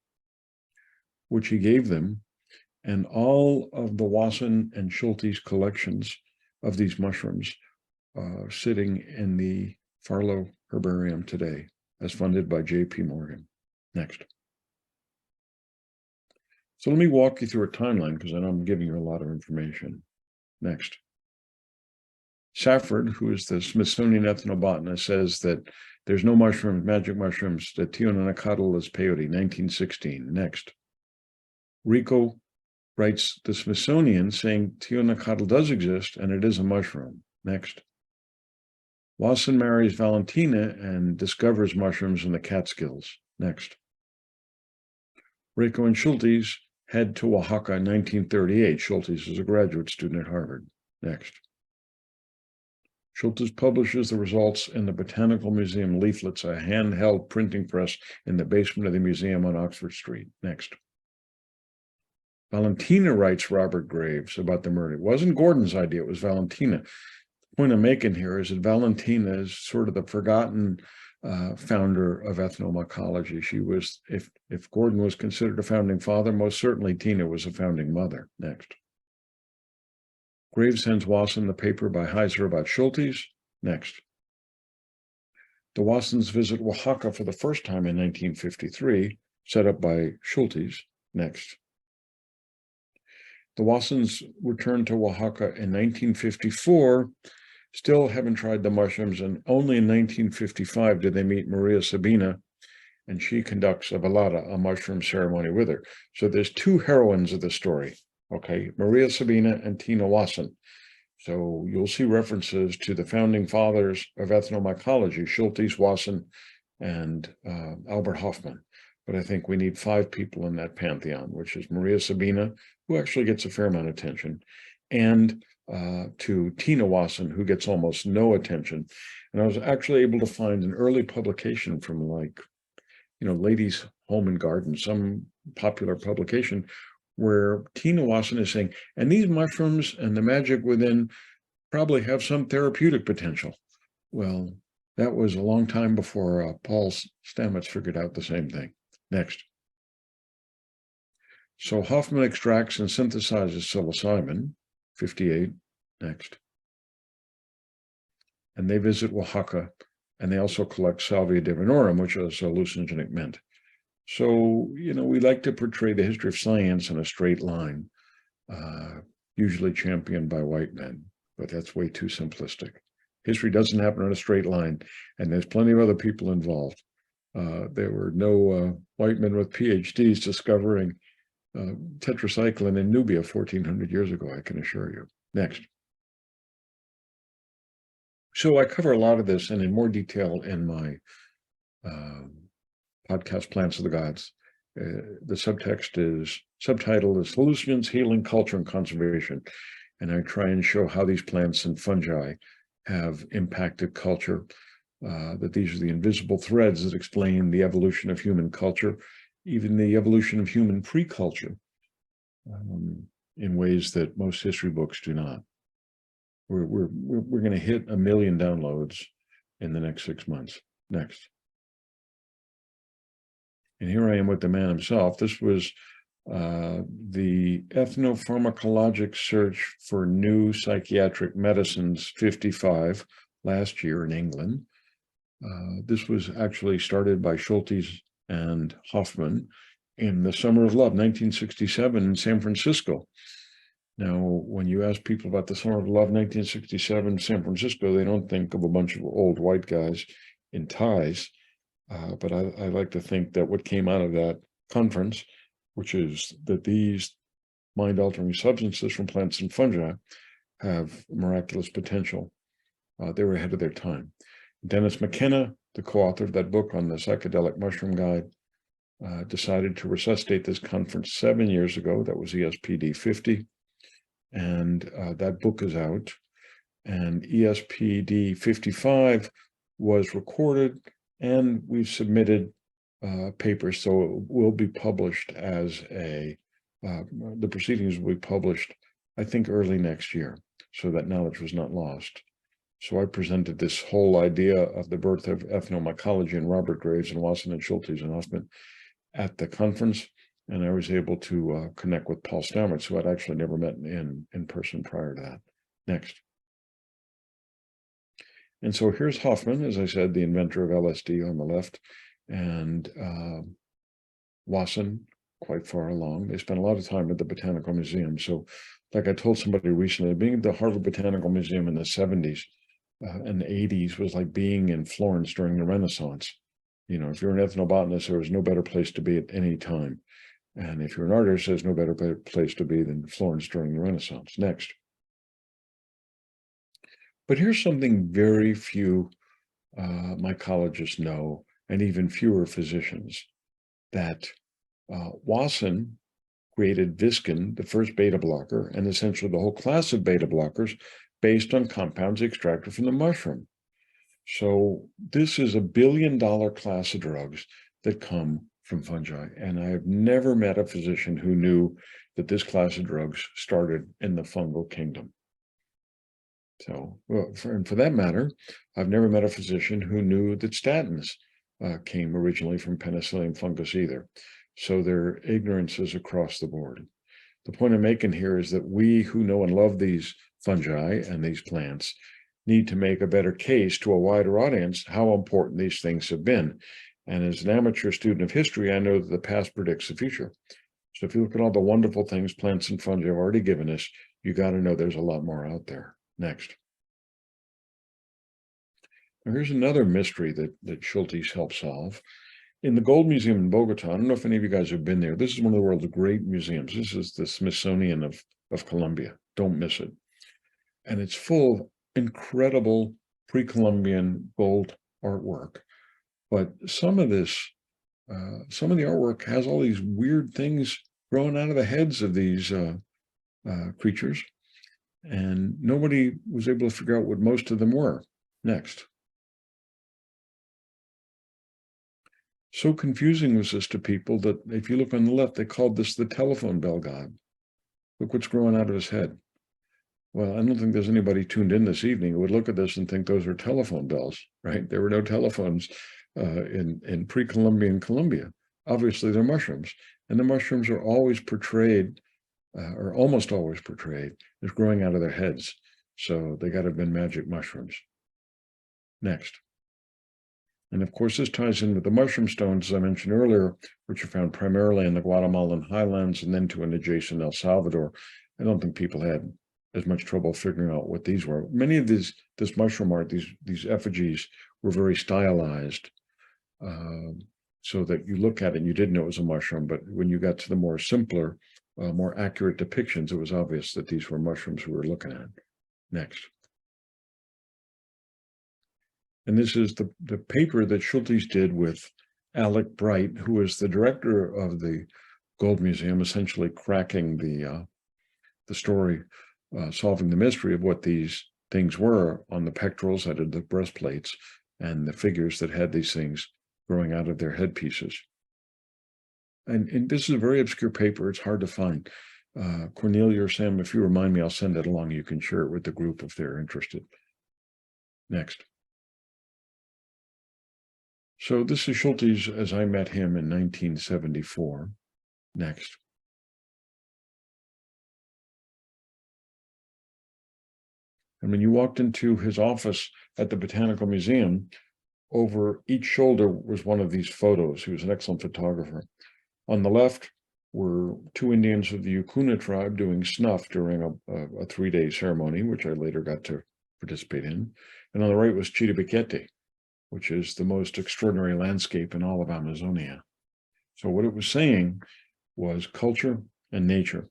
which he gave them. And all of the Wasson and Schultes collections of these mushrooms sitting in the Farlow Herbarium today, as funded by J.P. Morgan. Next. So let me walk you through a timeline because I know I'm giving you a lot of information. Next. Safford, who is the Smithsonian ethnobotanist, says that there's no mushrooms, magic mushrooms, that Ethnomycology is peyote, 1916. Next. Rico writes the Smithsonian saying Ethnomycology does exist and it is a mushroom. Next. Wasson marries Valentina and discovers mushrooms in the Catskills. Next. Rico and Schultes head to Oaxaca in 1938. Schultes is a graduate student at Harvard. Next. Schultes publishes the results in the Botanical Museum leaflets, a handheld printing press in the basement of the museum on Oxford Street. Next. Valentina writes Robert Graves about the murder. It wasn't Gordon's idea, it was Valentina. The point I'm making here is that Valentina is sort of the forgotten founder of ethnomycology. She was, if Gordon was considered a founding father, most certainly Tina was a founding mother. Next. Graves sends Wasson the paper by Heiser about Schultes. Next. The Wassons visit Oaxaca for the first time in 1953, set up by Schultes. Next. The Wassons returned to Oaxaca in 1954, still haven't tried the mushrooms, and only in 1955 did they meet Maria Sabina, and she conducts a velada, a mushroom ceremony with her. So there's two heroines of the story. Okay, Maria Sabina and Tina Wasson. So you'll see references to the founding fathers of ethnomycology, Schultes, Wasson, and Albert Hoffman. But I think we need 5 people in that pantheon, which is Maria Sabina, who actually gets a fair amount of attention, and to Tina Wasson, who gets almost no attention. And I was actually able to find an early publication from Ladies' Home and Garden, some popular publication, where Tina Wasson is saying, and these mushrooms and the magic within probably have some therapeutic potential. Well, that was a long time before Paul Stamets figured out the same thing. Next. So Hoffman extracts and synthesizes psilocybin, 58. Next. And they visit Oaxaca, and they also collect Salvia divinorum, which is a hallucinogenic mint. So, we like to portray the history of science in a straight line, usually championed by white men, but that's way too simplistic. History doesn't happen on a straight line, and there's plenty of other people involved. There were no white men with PhDs discovering tetracycline in Nubia 1,400 years ago, I can assure you. Next. So I cover a lot of this and in more detail in my podcast, Plants of the Gods. The subtitle is Hallucinogens, Healing, Culture, and Conservation. And I try and show how these plants and fungi have impacted culture, that these are the invisible threads that explain the evolution of human culture, even the evolution of human pre-culture, in ways that most history books do not. We're going to hit 1 million downloads in the next 6 months. Next. And here I am with the man himself. This was the Ethnopharmacologic Search for New Psychiatric Medicines 55 last year in England. This was actually started by Schultes and Hoffman in the Summer of Love, 1967 in San Francisco. Now, when you ask people about the Summer of Love, 1967, San Francisco, they don't think of a bunch of old white guys in ties. But I like to think that what came out of that conference, which is that these mind-altering substances from plants and fungi have miraculous potential. They were ahead of their time. Dennis McKenna, the co-author of that book on the Psychedelic Mushroom Guide, decided to resuscitate this conference 7 years ago. That was ESPD 50. And that book is out. And ESPD 55 was recorded, and we've submitted papers, so it will be published as the proceedings will be published, I think, early next year, so that knowledge was not lost. So I presented this whole idea of the birth of ethnomycology and Robert Graves and Wasson and Schultes and Hoffman at the conference, and I was able to connect with Paul Stamets, who I'd actually never met in person prior to that. Next. And so here's Hoffman, as I said, the inventor of LSD on the left, and Wasson quite far along. They spent a lot of time at the Botanical Museum. So like I told somebody recently, being at the Harvard Botanical Museum in the 70s and the 80s was like being in Florence during the Renaissance. You know, if you're an ethnobotanist, there was no better place to be at any time. And if you're an artist, there's no better place to be than Florence during the Renaissance. Next. But here's something very few mycologists know, and even fewer physicians, that Wasson created Viscin, the first beta blocker, and essentially the whole class of beta blockers based on compounds extracted from the mushroom. So this is $1 billion class of drugs that come from fungi. And I have never met a physician who knew that this class of drugs started in the fungal kingdom. So, well, for that matter, I've never met a physician who knew that statins came originally from penicillium fungus either. So their ignorance is across the board. The point I'm making here is that we who know and love these fungi and these plants need to make a better case to a wider audience how important these things have been. And as an amateur student of history, I know that the past predicts the future. So if you look at all the wonderful things plants and fungi have already given us, you got to know there's a lot more out there. Next. Now here's another mystery that Schultes helped solve. In the Gold Museum in Bogota, I don't know if any of you guys have been there. This is one of the world's great museums. This is the Smithsonian of Colombia. Don't miss it. And it's full of incredible pre-Columbian gold artwork. But some of the artwork has all these weird things growing out of the heads of these creatures. And nobody was able to figure out what most of them were. Next. So confusing was this to people that if you look on the left, they called this the telephone bell god. Look what's growing out of his head. Well, I don't think there's anybody tuned in this evening who would look at this and think those are telephone bells, right? There were no telephones in pre-Columbian Colombia. Obviously, they're mushrooms. And the mushrooms are always portrayed, or almost always portrayed, as growing out of their heads. So they got to have been magic mushrooms. Next. And of course, this ties in with the mushroom stones, as I mentioned earlier, which are found primarily in the Guatemalan highlands and then to an adjacent El Salvador. I don't think people had as much trouble figuring out what these were. Many of this mushroom art, these effigies, were very stylized, so that you look at it and you didn't know it was a mushroom. But when you got to the more simpler, more accurate depictions, it was obvious that these were mushrooms we were looking at. Next. And this is the paper that Schultes did with Alec Bright, who was the director of the Gold Museum, essentially cracking the story, solving the mystery of what these things were on the pectorals that had the breastplates and the figures that had these things growing out of their headpieces. And this is a very obscure paper. It's hard to find. Cornelia or Sam, if you remind me, I'll send it along. You can share it with the group if they're interested. Next. So this is Schultes as I met him in 1974. Next. And when you walked into his office at the Botanical Museum, over each shoulder was one of these photos. He was an excellent photographer. On the left were two Indians of the Yukuna tribe doing snuff during a 3-day ceremony, which I later got to participate in. And on the right was Chiribiquete, which is the most extraordinary landscape in all of Amazonia. So what it was saying was culture and nature,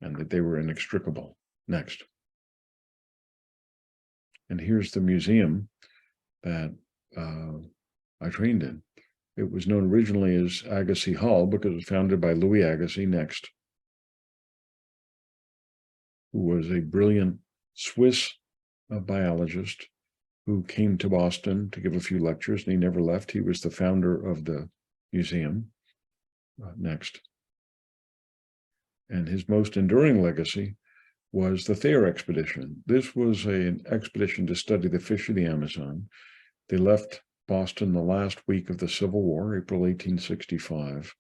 and that they were inextricable. Next. And here's the museum that I trained in. It was known originally as Agassiz Hall because it was founded by Louis Agassiz, next, who was a brilliant Swiss biologist who came to Boston to give a few lectures, and he never left. He was the founder of the museum. Next. And his most enduring legacy was the Thayer expedition. This was an expedition to study the fish of the Amazon. They left Boston the last week of the Civil War, April 1865.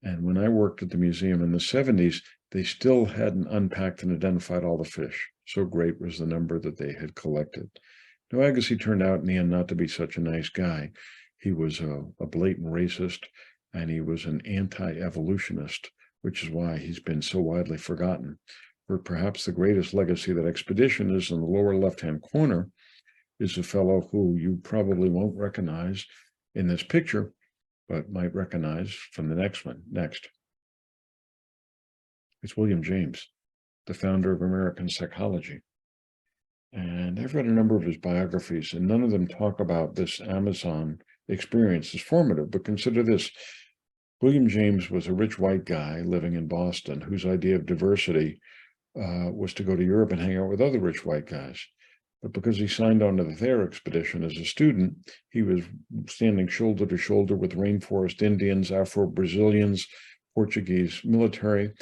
And when I worked at the museum in the 70s, they still hadn't unpacked and identified all the fish. So great was the number that they had collected. Now, Agassiz turned out in the end not to be such a nice guy. He was a blatant racist, and he was an anti-evolutionist, which is why he's been so widely forgotten. But perhaps the greatest legacy of that expedition is in the lower left-hand corner, is a fellow who you probably won't recognize in this picture, but might recognize from the next one. Next. It's William James, the founder of American psychology. And I've read a number of his biographies, and none of them talk about this Amazon experience as formative, but consider this. William James was a rich white guy living in Boston whose idea of diversity was to go to Europe and hang out with other rich white guys. But because he signed on to the Thayer expedition as a student, he was standing shoulder to shoulder with rainforest Indians, Afro-Brazilians, Portuguese military.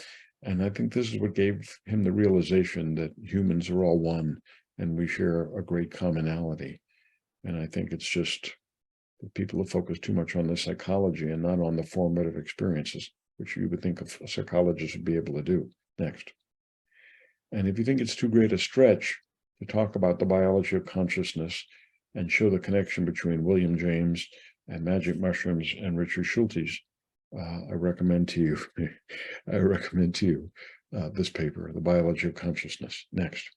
And I think this is what gave him the realization that humans are all one and we share a great commonality. And I think it's just that people have focused too much on the psychology and not on the formative experiences, which you would think a psychologist would be able to do. Next. And if you think it's too great a stretch to talk about the biology of consciousness and show the connection between William James and magic mushrooms and Richard Schultes, I recommend to you this paper, The Biology of Consciousness. Next.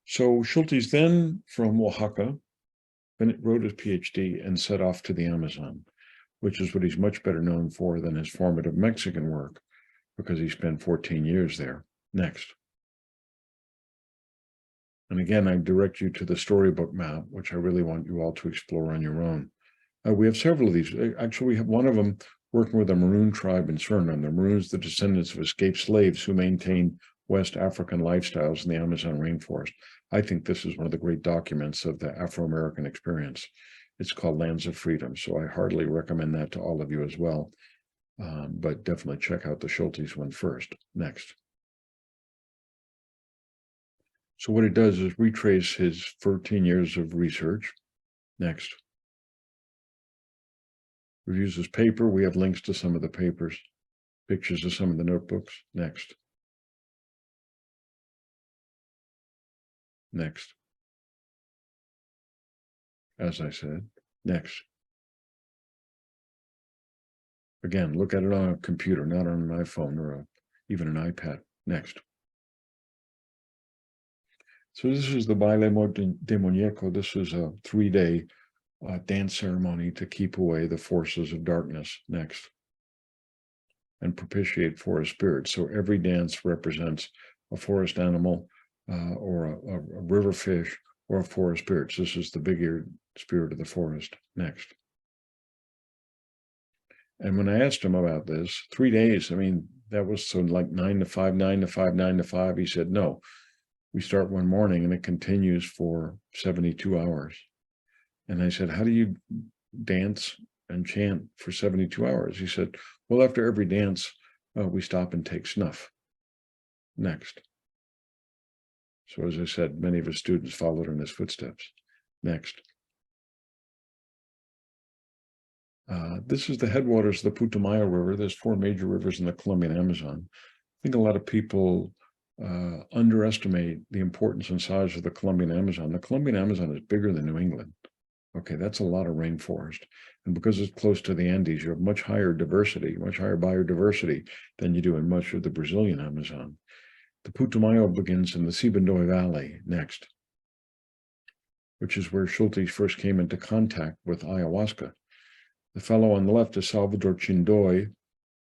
So Schultes then, from Oaxaca, wrote his PhD and set off to the Amazon, which is what he's much better known for than his formative Mexican work, because he spent 14 years there. Next. And again, I direct you to the storybook map, which I really want you all to explore on your own. We have several of these. Actually, we have one of them working with a Maroon tribe in Suriname. The Maroons, the descendants of escaped slaves who maintained West African lifestyles in the Amazon rainforest. I think this is one of the great documents of the Afro-American experience. It's called Lands of Freedom. So I heartily recommend that to all of you as well. But definitely check out the Schultes one first. Next. So what it does is retrace his 14 years of research. Next. Reviews his paper. We have links to some of the papers, pictures of some of the notebooks. Next. Next. As I said, next. Again, look at it on a computer, not on an iPhone or even an iPad. Next. So this is the Baile de Muñeco. This is a 3-day dance ceremony to keep away the forces of darkness. Next. And propitiate forest spirits. So every dance represents a forest animal or a river fish or a forest spirit. So this is the big-eared spirit of the forest. Next. And when I asked him about this, 3 days, I mean, that was so like 9 to 5, 9 to 5, 9 to 5. He said, no, we start one morning and it continues for 72 hours. And I said, how do you dance and chant for 72 hours? He said, well, after every dance, we stop and take snuff. Next. So as I said, many of his students followed in his footsteps. Next. This is the headwaters of the Putumayo River. There's 4 major rivers in the Colombian Amazon. I think a lot of people underestimate the importance and size of the Colombian Amazon. The Colombian Amazon is bigger than New England. Okay, that's a lot of rainforest. And because it's close to the Andes, you have much higher diversity, much higher biodiversity than you do in much of the Brazilian Amazon. The Putumayo begins in the Sibundoy Valley next, which is where Schultes first came into contact with ayahuasca. The fellow on the left is Salvador Chindoy,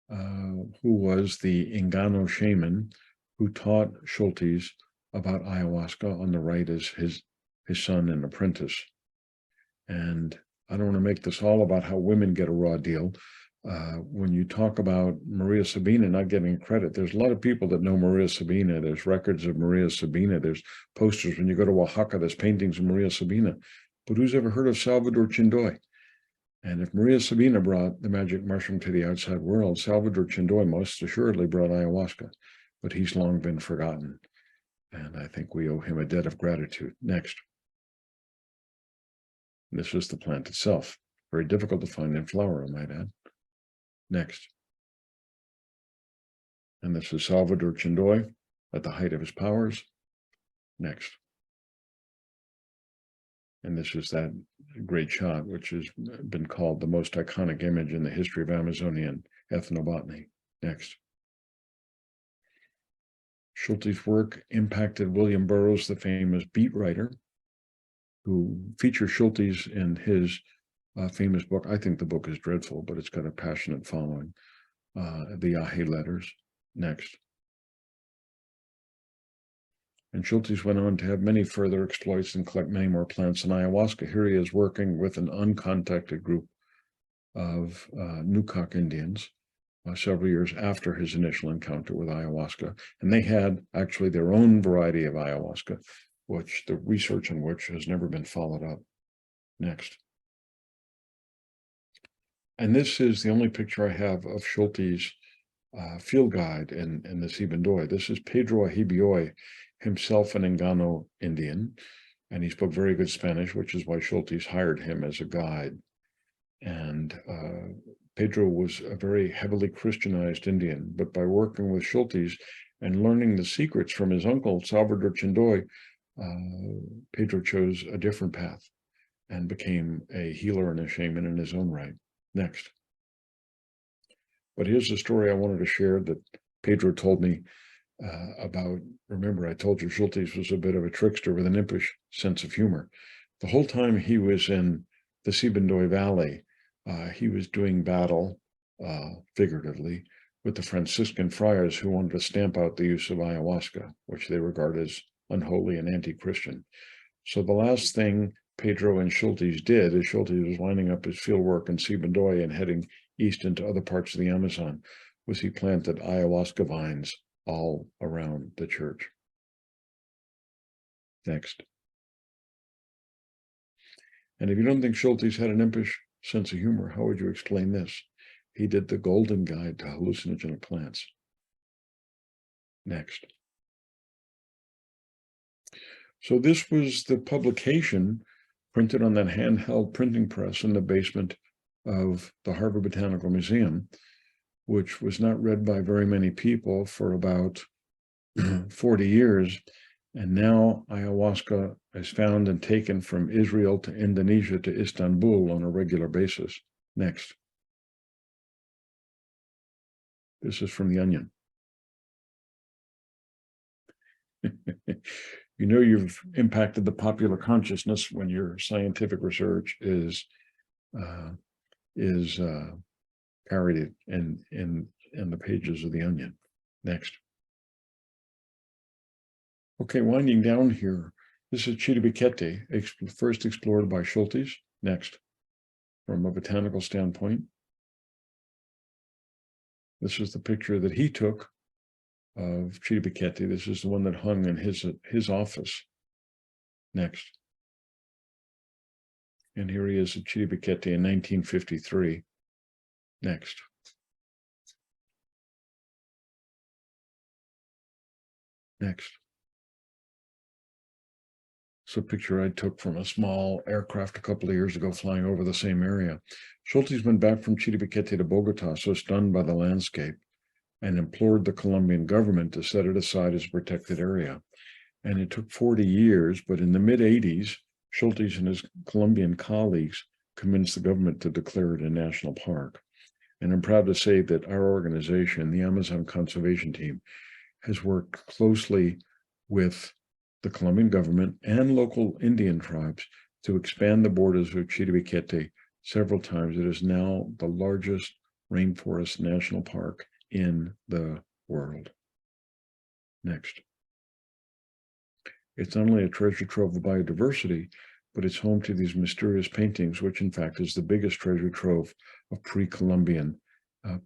who was the Ingano shaman who taught Schultes about ayahuasca. On the right is his son and apprentice. And I don't want to make this all about how women get a raw deal, When you talk about Maria Sabina not getting credit, there's a lot of people that know Maria Sabina. There's records of Maria Sabina. There's posters. When you go to Oaxaca, there's paintings of Maria Sabina. But who's ever heard of Salvador Chindoy? And if Maria Sabina brought the magic mushroom to the outside world, Salvador Chindoy most assuredly brought ayahuasca, but he's long been forgotten. And I think we owe him a debt of gratitude. Next. This is the plant itself. Very difficult to find in flower, I might add. Next. And this is Salvador Chindoy at the height of his powers. Next. And this is that great shot, which has been called the most iconic image in the history of Amazonian ethnobotany. Next. Schulte's work impacted William Burroughs, the famous beat writer, who features Schultes in his famous book. I think the book is dreadful, but it's got a passionate following. The Yahe Letters. Next. And Schultes went on to have many further exploits and collect many more plants in ayahuasca. Here he is working with an uncontacted group of Nukak Indians several years after his initial encounter with ayahuasca. And they had actually their own variety of ayahuasca, which the research on which has never been followed up. Next. And this is the only picture I have of Schultes' field guide in the Sibundoy. This is Pedro Ahibioy, himself an Engano Indian, and he spoke very good Spanish, which is why Schultes hired him as a guide. And Pedro was a very heavily Christianized Indian, but by working with Schultes and learning the secrets from his uncle, Salvador Chindoy, Pedro chose a different path and became a healer and a shaman in his own right. Next. But here's the story I wanted to share that Pedro told me about. Remember, I told you Schultes was a bit of a trickster with an impish sense of humor. The whole time he was in the Sibundoy Valley, he was doing battle, figuratively, with the Franciscan friars who wanted to stamp out the use of ayahuasca, which they regard as unholy and anti-Christian. So the last thing Pedro and Schultes did, as Schultes was winding up his field work in Sibundoy and heading east into other parts of the Amazon, was he planted ayahuasca vines all around the church. Next. And if you don't think Schultes had an impish sense of humor, how would you explain this? He did the Golden Guide to Hallucinogenic Plants. Next. So this was the publication printed on that handheld printing press in the basement of the Harvard Botanical Museum, which was not read by very many people for about 40 years. And now ayahuasca is found and taken from Israel to Indonesia to Istanbul on a regular basis. Next. This is from The Onion. You know you've impacted the popular consciousness when your scientific research is parodied in the pages of The Onion. Next. Okay, winding down here, this is Chiribiquete, first explored by Schultes. Next, from a botanical standpoint. This is the picture that he took of Chiribiquete. This is the one that hung in his office. Next. And here he is at Chiribiquete in 1953. Next. Next. It's a picture I took from a small aircraft a couple of years ago flying over the same area. Schultes went back from Chiribiquete to Bogota, so stunned by the landscape, and implored the Colombian government to set it aside as a protected area. And it took 40 years, but in the mid-80s, Schultes and his Colombian colleagues convinced the government to declare it a national park. And I'm proud to say that our organization, the Amazon Conservation Team, has worked closely with the Colombian government and local Indian tribes to expand the borders of Chiribiquete several times. It is now the largest rainforest national park in the world. Next. It's not only a treasure trove of biodiversity, but it's home to these mysterious paintings, which in fact is the biggest treasure trove of pre-Columbian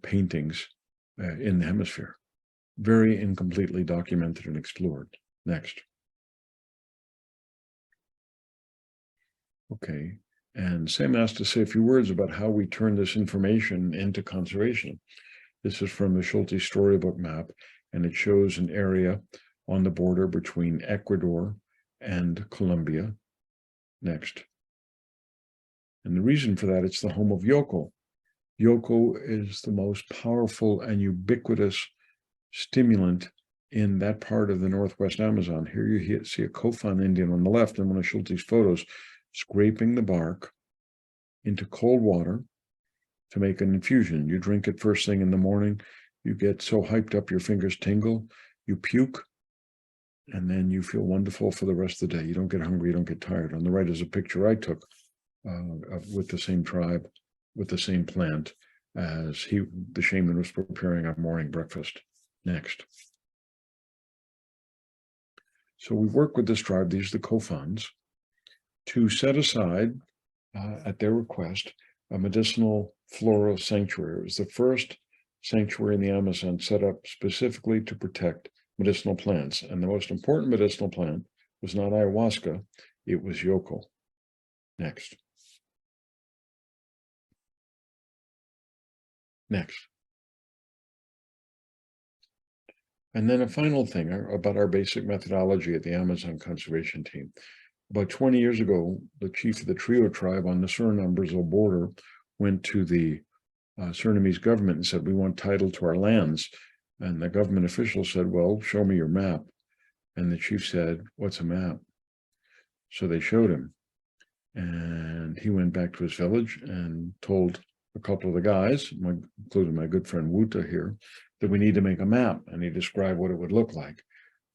paintings in the hemisphere. Very incompletely documented and explored. Next. Okay, and Sam asked to say a few words about how we turn this information into conservation. This is from the Schulte Storybook map, and it shows an area on the border between Ecuador and Colombia. Next. And the reason for that, it's the home of Yoko. Yoko is the most powerful and ubiquitous stimulant in that part of the Northwest Amazon. Here you see a Kofan Indian on the left in one of Schulte's photos, scraping the bark into cold water to make an infusion. You drink it first thing in the morning. You get so hyped up, your fingers tingle, you puke, and then you feel wonderful for the rest of the day. You don't get hungry, you don't get tired. On the right is a picture I took with the same tribe, with the same plant, as the shaman was preparing our morning breakfast. Next. So we work with this tribe, these are the Kofans, to set aside, at their request, a medicinal floral sanctuary. It was the first sanctuary in the Amazon set up specifically to protect medicinal plants. And the most important medicinal plant was not ayahuasca, it was Yoko. Next. Next. And then a final thing about our basic methodology at the Amazon Conservation Team. About 20 years ago, the chief of the Trio tribe on the Suriname-Brazil border went to the Surinamese government and said, we want title to our lands. And the government official said, well, show me your map. And the chief said, what's a map? So they showed him. And he went back to his village and told a couple of the guys, including my good friend Wuta here, that we need to make a map. And he described what it would look like.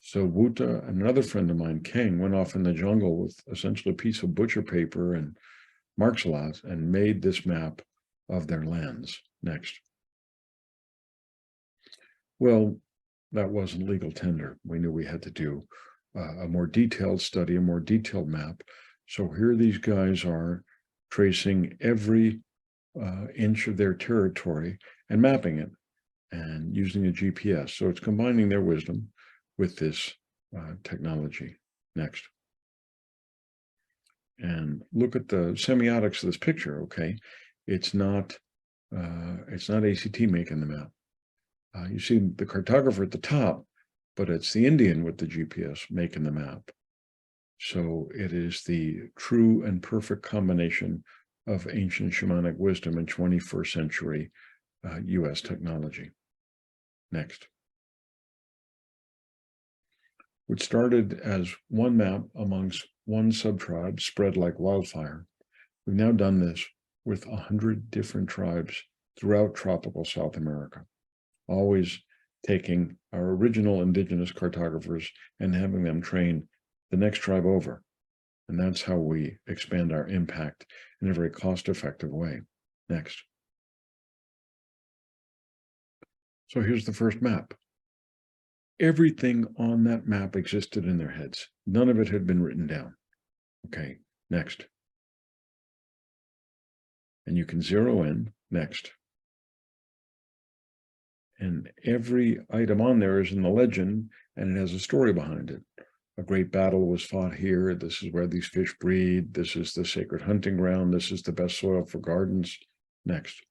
So Wuta and another friend of mine, King, went off in the jungle with essentially a piece of butcher paper and marxalat and made this map of their lands. Next. Well, that wasn't legal tender. We knew we had to do a more detailed study, a more detailed map. So here these guys are tracing every inch of their territory and mapping it and using a GPS. So it's combining their wisdom with this technology. Next. And look at the semiotics of this picture, okay? It's not ACT making the map. You see the cartographer at the top, but it's the Indian with the GPS making the map. So it is the true and perfect combination of ancient shamanic wisdom and 21st century US technology. Next. Which started as one map amongst one subtribe spread like wildfire. We've now done this with 100 different tribes throughout tropical South America, always taking our original indigenous cartographers and having them train the next tribe over. And that's how we expand our impact in a very cost-effective way. Next. So here's the first map. Everything on that map existed in their heads. None of it had been written down. Okay, next. And you can zero in. Next. And every item on there is in the legend, and it has a story behind it. A great battle was fought here. This is where these fish breed. This is the sacred hunting ground. This is the best soil for gardens. Next.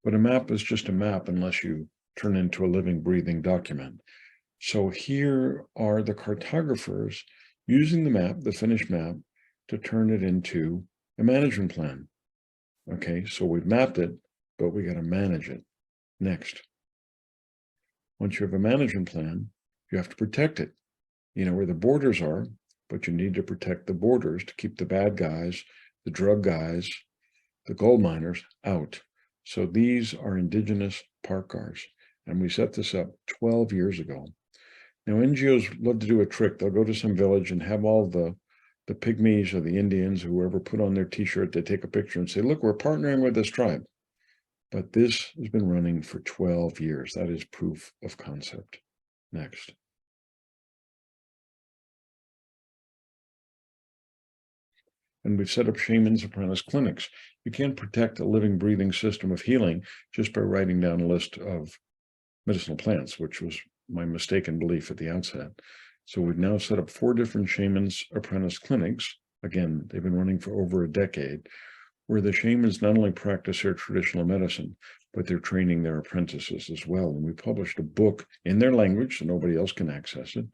But a map is just a map unless you turn into a living, breathing document. So here are the cartographers using the map, the finished map, to turn it into a management plan. Okay, so we've mapped it, but we got to manage it. Next. Once you have a management plan, you have to protect it. You know where the borders are, but you need to protect the borders to keep the bad guys, the drug guys, the gold miners out. So these are indigenous park guards. And we set this up 12 years ago. Now, NGOs love to do a trick. They'll go to some village and have all the pygmies or the Indians, whoever put on their t-shirt, they take a picture and say, look, we're partnering with this tribe. But this has been running for 12 years. That is proof of concept. Next. And we've set up shaman's apprentice clinics. You can't protect a living, breathing system of healing just by writing down a list of medicinal plants, which was my mistaken belief at the outset. So we've now set up 4 different shaman's apprentice clinics. Again, they've been running for over a decade, where the shamans not only practice their traditional medicine, but they're training their apprentices as well. And we published a book in their language, so nobody else can access it,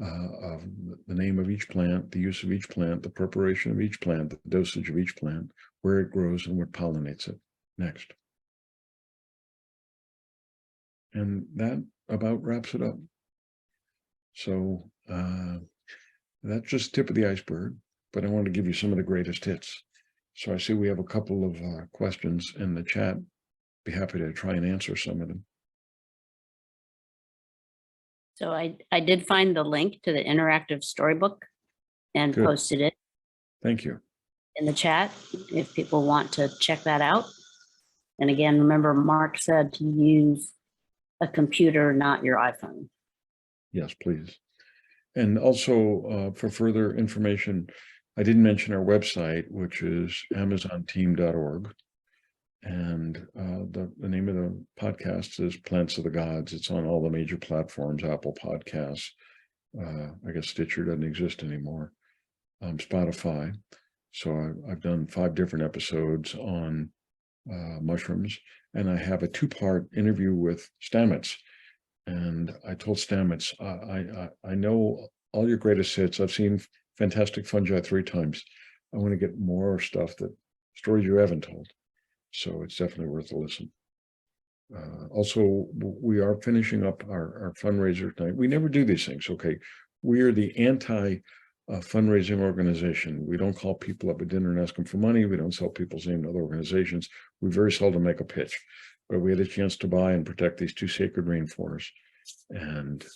of the name of each plant, the use of each plant, the preparation of each plant, the dosage of each plant, where it grows and what pollinates it. Next. And that about wraps it up. So that's just tip of the iceberg, but I want to give you some of the greatest hits. So I see we have a couple of questions in the chat. Be happy to try and answer some of them. So I did find the link to the interactive storybook and Good. posted it Thank you. in the chat if people want to check that out. And again, remember Mark said to use a computer, not your iPhone. Yes, please. And also for further information, I didn't mention our website, which is amazonteam.org. And the name of the podcast is Plants of the Gods. It's on all the major platforms, Apple Podcasts. I guess Stitcher doesn't exist anymore. Spotify. So I've done 5 different episodes on mushrooms, and I have a 2-part interview with Stamets. And I told Stamets, I know all your greatest hits. I've seen Fantastic Fungi 3 times. I want to get more stuff, that stories you haven't told. So it's definitely worth a listen. Also, we are finishing up our fundraiser tonight. We never do these things, okay? We are the anti-fundraising organization. We don't call people up at dinner and ask them for money. We don't sell people's name to other organizations. We very seldom make a pitch. But we had a chance to buy and protect these 2 sacred rainforests. And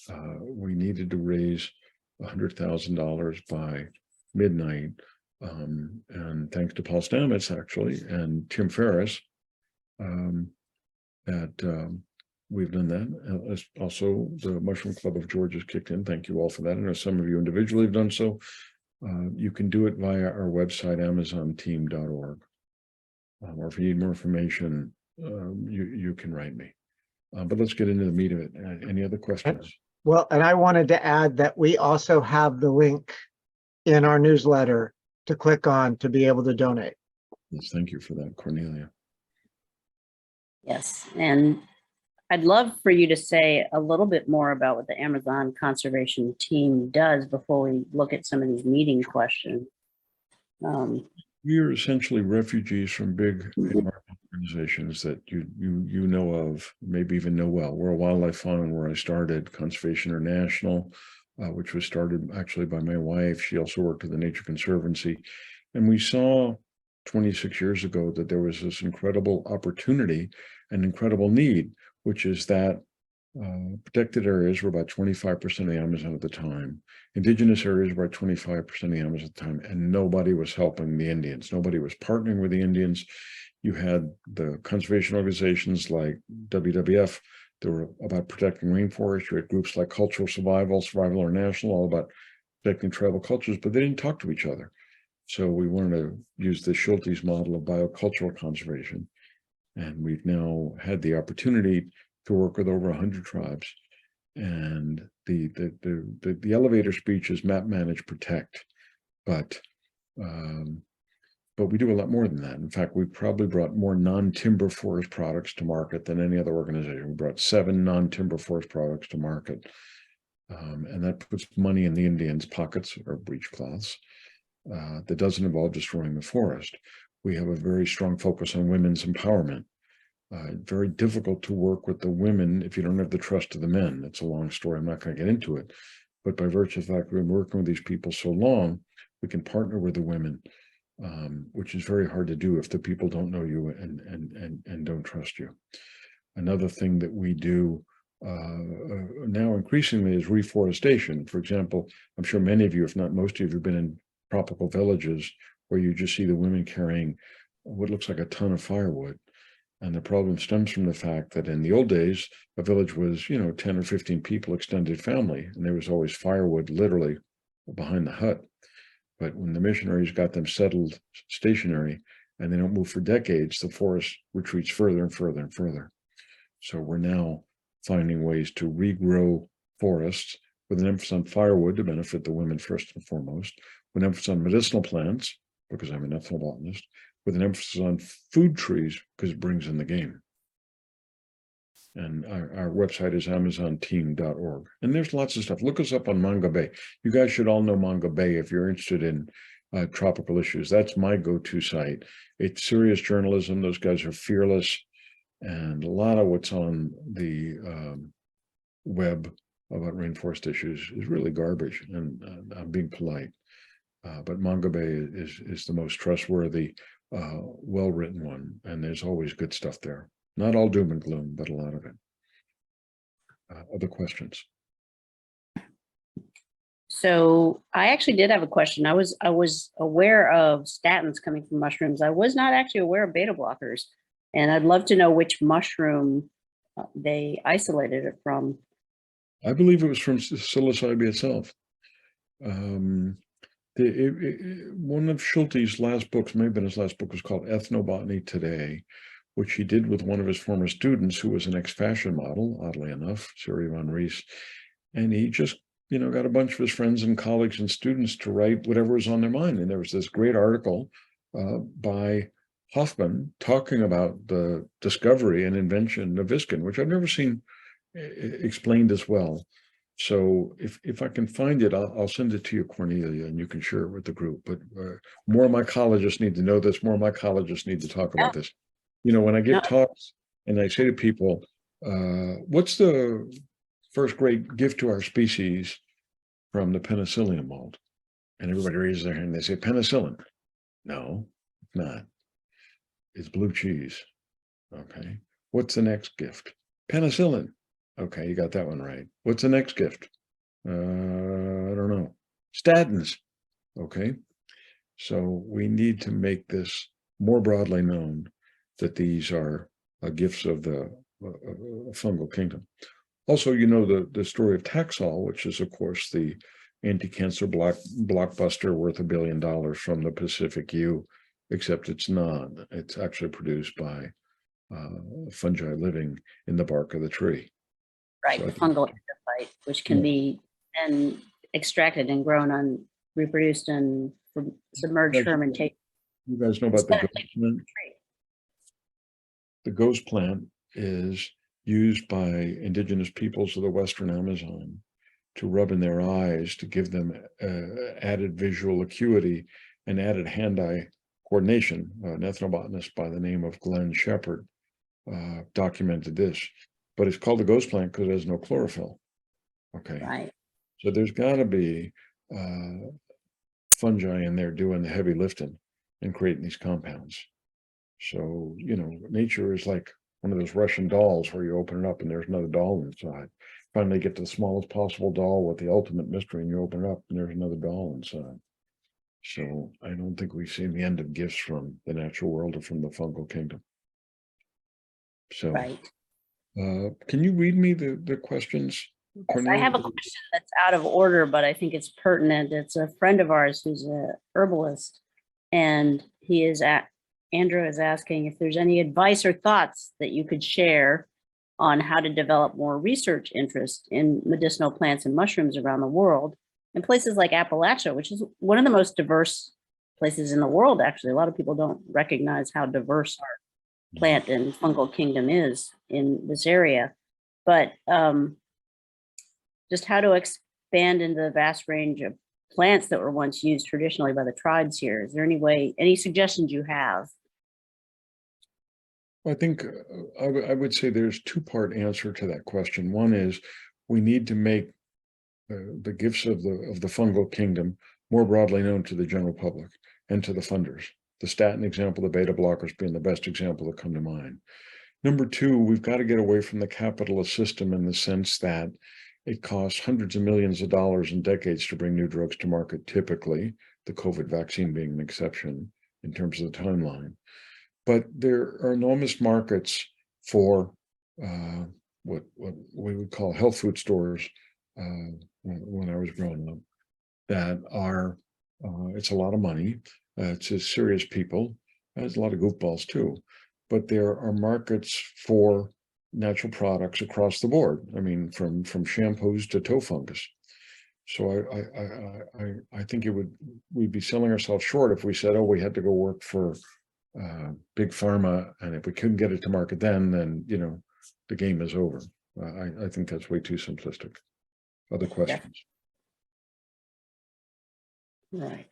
we needed to raise $100,000 by midnight. And thanks to Paul Stamets, actually, and Tim Ferriss, that we've done that. Also, the Mushroom Club of Georgia has kicked in. Thank you all for that. I know some of you individually have done so. You can do it via our website, amazonteam.org. Or if you need more information, you can write me. But let's get into the meat of it. Any other questions? Well, and I wanted to add that we also have the link in our newsletter to click on to be able to donate. Yes, thank you for that, Cornelia. Yes, and I'd love for you to say a little bit more about what the Amazon Conservation Team does before we look at some of these meeting questions. We are essentially refugees from big environmental organizations that you know of, maybe even know well. We're a wildlife fund where I started, Conservation International, which was started actually by my wife. She also worked at the Nature Conservancy. And we saw 26 years ago that there was this incredible opportunity and incredible need, which is that protected areas were about 25% of the Amazon at the time. Indigenous areas were about 25% of the Amazon at the time, and nobody was helping the Indians. Nobody was partnering with the Indians. You had the conservation organizations like WWF that were about protecting rainforests. You had groups like Cultural Survival, Survival International, all about protecting tribal cultures, but they didn't talk to each other. So we wanted to use the Schultes model of biocultural conservation. And we've now had the opportunity to work with over 100 tribes. And the elevator speech is map, manage, protect. But we do a lot more than that. In fact, we probably brought more non-timber forest products to market than any other organization. We brought 7 non-timber forest products to market. And that puts money in the Indians' pockets, or breechcloths. That doesn't involve destroying the forest. We have a very strong focus on women's empowerment. Very difficult to work with the women if you don't have the trust of the men. It's a long story. I'm not going to get into it. But by virtue of the fact we've been working with these people so long, we can partner with the women, which is very hard to do if the people don't know you and don't trust you. Another thing that we do now increasingly is reforestation. For example, I'm sure many of you, if not most of you, have been in tropical villages where you just see the women carrying what looks like a ton of firewood. And the problem stems from the fact that in the old days, a village was, 10 or 15 people, extended family, and there was always firewood literally behind the hut. But when the missionaries got them settled stationary and they don't move for decades, the forest retreats further and further and further. So we're now finding ways to regrow forests with an emphasis on firewood to benefit the women first and foremost, with an emphasis on medicinal plants, because I'm an ethnobotanist, with an emphasis on food trees, because it brings in the game. And our website is amazonteam.org. And there's lots of stuff. Look us up on Manga Bay. You guys should all know Manga Bay if you're interested in tropical issues. That's my go-to site. It's serious journalism. Those guys are fearless. And a lot of what's on the web about rainforest issues is really garbage. And I'm being polite. But Manga Bay is the most trustworthy, well-written one. And there's always good stuff there. Not all doom and gloom, but a lot of it. Other questions? So I actually did have a question. I was aware of statins coming from mushrooms. I was not actually aware of beta blockers, and I'd love to know which mushroom they isolated it from. I believe it was from psilocybin itself. One of Schulte's last books, may have been his last book, was called Ethnobotany Today, which he did with one of his former students who was an ex-fashion model, oddly enough, Suri von Rees. And he just, got a bunch of his friends and colleagues and students to write whatever was on their mind. And there was this great article by Hoffman talking about the discovery and invention of Viskin, which I've never seen explained as well. So if I can find it, I'll send it to you, Cornelia, and you can share it with the group. But more mycologists need to know this. More mycologists need to talk about this. When I get talks and I say to people, what's the first great gift to our species from the penicillium mold? And everybody raises their hand and they say, penicillin. No, it's not. It's blue cheese. Okay. What's the next gift? Penicillin. Okay, you got that one right. What's the next gift? I don't know. Statins. Okay. So we need to make this more broadly known that these are gifts of the fungal kingdom. Also, the story of Taxol, which is, of course, the anti-cancer blockbuster worth $1 billion from the Pacific U, except it's not. It's actually produced by fungi living in the bark of the tree. Right, So the fungal epiphyte, which can be then extracted and grown on, reproduced and submerged fermentation. You guys know about the ghost plant? The ghost plant is used by indigenous peoples of the Western Amazon to rub in their eyes to give them added visual acuity and added hand-eye coordination. An ethnobotanist by the name of Glenn Shepard documented this, but it's called the ghost plant because it has no chlorophyll. Okay. Right. So there's got to be fungi in there doing the heavy lifting and creating these compounds. So, nature is like one of those Russian dolls where you open it up and there's another doll inside. Finally get to the smallest possible doll with the ultimate mystery and you open it up and there's another doll inside. So I don't think we've seen the end of gifts from the natural world or from the fungal kingdom. So, right. Can you read me the questions? Yes, I have a question that's out of order, but I think it's pertinent. It's a friend of ours who's a herbalist, and Andrew is asking if there's any advice or thoughts that you could share on how to develop more research interest in medicinal plants and mushrooms around the world, in places like Appalachia, which is one of the most diverse places in the world. Actually, a lot of people don't recognize how diverse our plant and fungal kingdom is in this area, but just how to expand into the vast range of plants that were once used traditionally by the tribes here. Is there any suggestions you have? I think I would say there's two-part answer to that question. One is we need to make the gifts of the fungal kingdom more broadly known to the general public and to the funders. The statin example, the beta blockers being the best example that come to mind. Number two, we've got to get away from the capitalist system in the sense that it costs hundreds of millions of dollars and decades to bring new drugs to market, typically, the COVID vaccine being an exception in terms of the timeline. But there are enormous markets for what we would call health food stores when I was growing up that are It's a lot of money. It's a serious people. There's a lot of goofballs too, but there are markets for natural products across the board. I mean, from shampoos to toe fungus. So I think we'd be selling ourselves short if we said, oh, we had to go work for big pharma, and if we couldn't get it to market then you know, the game is over. I think that's way too simplistic. Other questions? Right.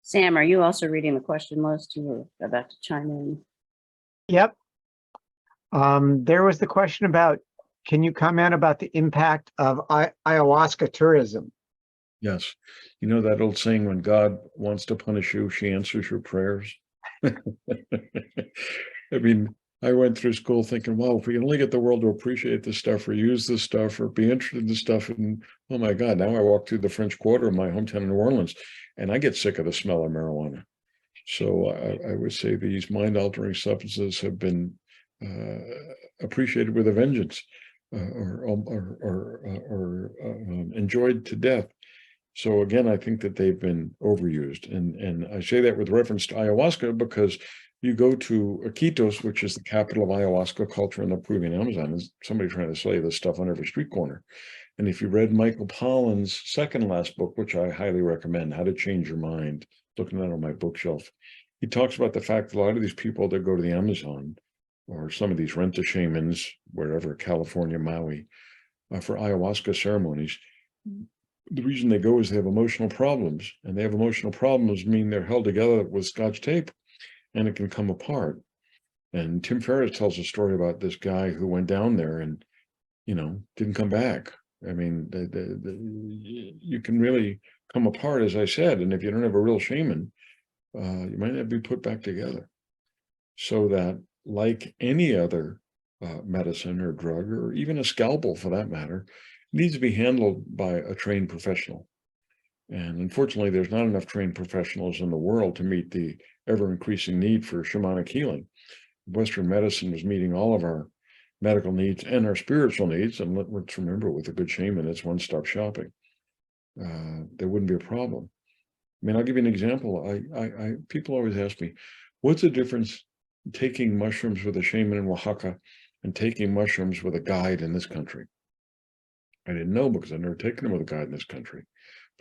Sam, are you also reading the question list? You were about to chime in. Yep. There was the question about, can you comment about the impact of ayahuasca tourism? Yes. You know that old saying, when God wants to punish you, she answers your prayers. I mean, I went through school thinking, wow, if we can only get the world to appreciate this stuff or use this stuff or be interested in this stuff. And oh my God, now I walk through the French Quarter in my hometown of New Orleans and I get sick of the smell of marijuana. So I would say these mind-altering substances have been appreciated with a vengeance or enjoyed to death. So again, I think that they've been overused. And I say that with reference to ayahuasca because you go to Iquitos, which is the capital of ayahuasca culture in the Peruvian Amazon, and somebody trying to sell you this stuff on every street corner. And if you read Michael Pollan's second last book, which I highly recommend, How to Change Your Mind, looking at it on my bookshelf, he talks about the fact that a lot of these people that go to the Amazon or some of these rent-a shamans, wherever, California, Maui, for ayahuasca ceremonies, the reason they go is they have emotional problems, and they have emotional problems mean they're held together with Scotch tape and it can come apart. And Tim Ferriss tells a story about this guy who went down there and, you know, didn't come back. I mean, you can really come apart, as I said, and if you don't have a real shaman, you might not be put back together. So that, like any other medicine or drug, or even a scalpel for that matter, needs to be handled by a trained professional. And unfortunately, there's not enough trained professionals in the world to meet the ever-increasing need for shamanic healing. Western medicine is meeting all of our medical needs and our spiritual needs. And let's remember, with a good shaman, it's one-stop shopping. There wouldn't be a problem. I mean, I'll give you an example. People always ask me, what's the difference taking mushrooms with a shaman in Oaxaca and taking mushrooms with a guide in this country? I didn't know because I'd never taken them with a guide in this country.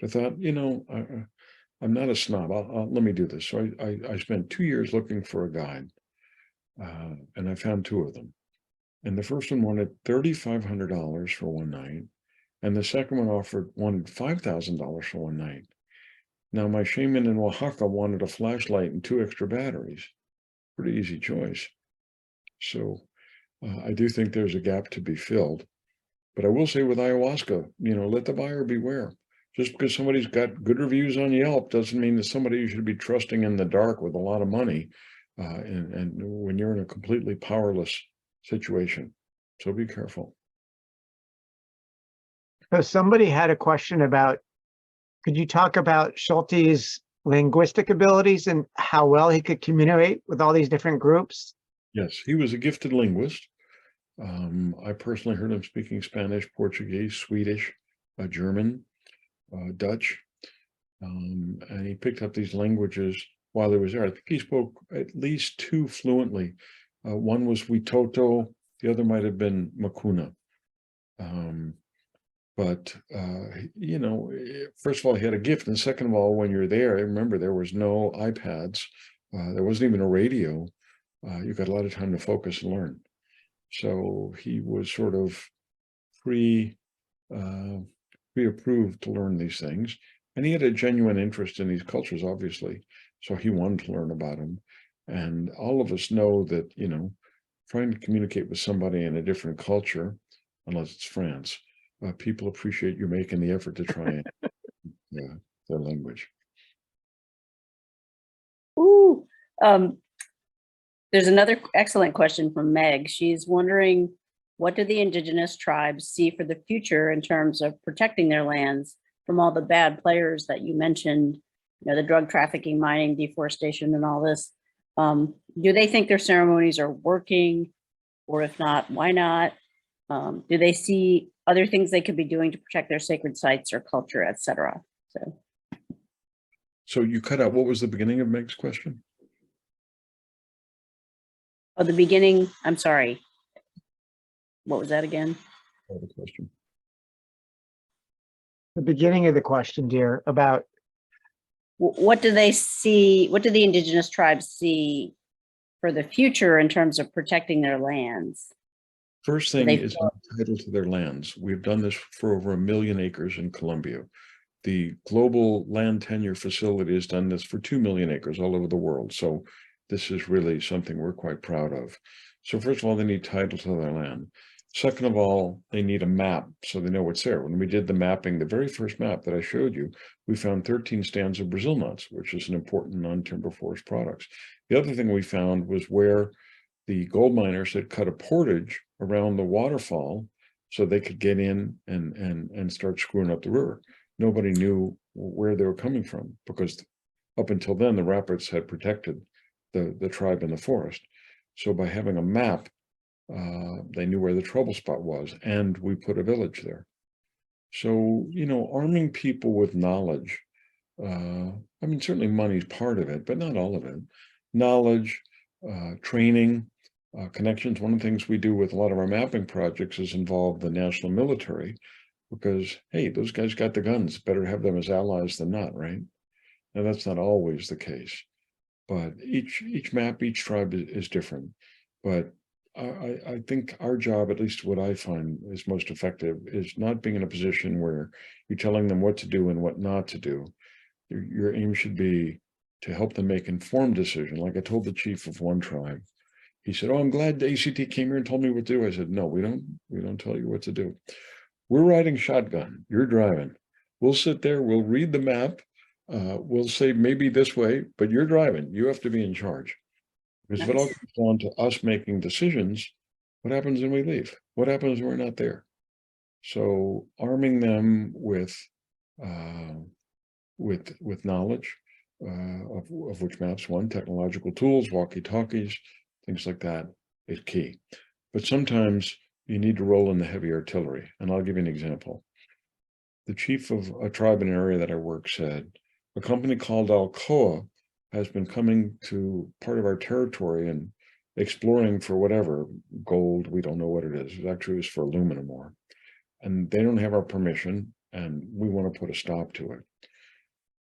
But I thought, you know, I'm not a snob. Let me do this. So I spent 2 years looking for a guide, and I found 2 of them. And the first one wanted $3,500 for one night, and the second one wanted $5,000 for one night. Now, my shaman in Oaxaca wanted a flashlight and 2 extra batteries. Pretty easy choice. So I do think there's a gap to be filled. But I will say with ayahuasca, you know, let the buyer beware. Just because somebody's got good reviews on Yelp doesn't mean that somebody you should be trusting in the dark with a lot of money, and when you're in a completely powerless situation. So be careful. So somebody had a question about, could you talk about Schulte's linguistic abilities and how well he could communicate with all these different groups? Yes, he was a gifted linguist. I personally heard him speaking Spanish, Portuguese, Swedish, German, Dutch, and he picked up these languages while he was there. I think he spoke at least 2 fluently. One was Witoto, the other might have been Makuna. But you know, first of all, he had a gift, and second of all, when you're there, I remember there was no iPads, there wasn't even a radio. You got a lot of time to focus and learn. So he was sort of pre-approved to learn these things. And he had a genuine interest in these cultures, obviously. So he wanted to learn about them. And all of us know that, you know, trying to communicate with somebody in a different culture, unless it's France, people appreciate you making the effort to try and their language. Ooh, there's another excellent question from Meg. She's wondering, what do the indigenous tribes see for the future in terms of protecting their lands from all the bad players that you mentioned, you know, the drug trafficking, mining, deforestation, and all this? Do they think their ceremonies are working? Or if not, why not? Do they see other things they could be doing to protect their sacred sites or culture, et cetera? So. So you cut out, what was the beginning of Meg's question? Oh, the beginning, I'm sorry. What was that again? Oh, the question. The beginning of the question, dear, about What do they see? What do the indigenous tribes see for the future in terms of protecting their lands? First Do thing they is feel- title to their lands. We've done this for over 1 million acres in Colombia. The Global Land Tenure Facility has done this for 2 million acres all over the world. So this is really something we're quite proud of. So first of all, they need title to their land. Second of all, they need a map so they know what's there. When we did the mapping, the very first map that I showed you, we found 13 stands of Brazil nuts, which is an important non-timber forest products. The other thing we found was where the gold miners had cut a portage around the waterfall so they could get in and start screwing up the river. Nobody knew where they were coming from because up until then, the rapids had protected the tribe in the forest. So by having a map, they knew where the trouble spot was, and we put a village there. So, you know, arming people with knowledge, I mean, certainly money's part of it, but not all of it. Knowledge, training, connections. One of the things we do with a lot of our mapping projects is involve the national military because, hey, those guys got the guns, better have them as allies than not, right? Now, that's not always the case, but each map, each tribe is different. But I think our job, at least what I find is most effective, is not being in a position where you're telling them what to do and what not to do. Your aim should be to help them make informed decision. Like I told the chief of one tribe, he said, "Oh, I'm glad the ACT came here and told me what to do." I said, "No, we don't tell you what to do. We're riding shotgun. You're driving. We'll sit there. We'll read the map. We'll say maybe this way, but you're driving. You have to be in charge." Because if it all Nice. comes down to us making decisions, what happens when we leave? What happens when we're not there? So arming them with knowledge of which maps, one, technological tools, walkie-talkies, things like that is key. But sometimes you need to roll in the heavy artillery. And I'll give you an example. The chief of a tribe in an area that I work said, a company called Alcoa has been coming to part of our territory and exploring for whatever, gold, we don't know what it is. It actually was for aluminum ore. And they don't have our permission, and we want to put a stop to it.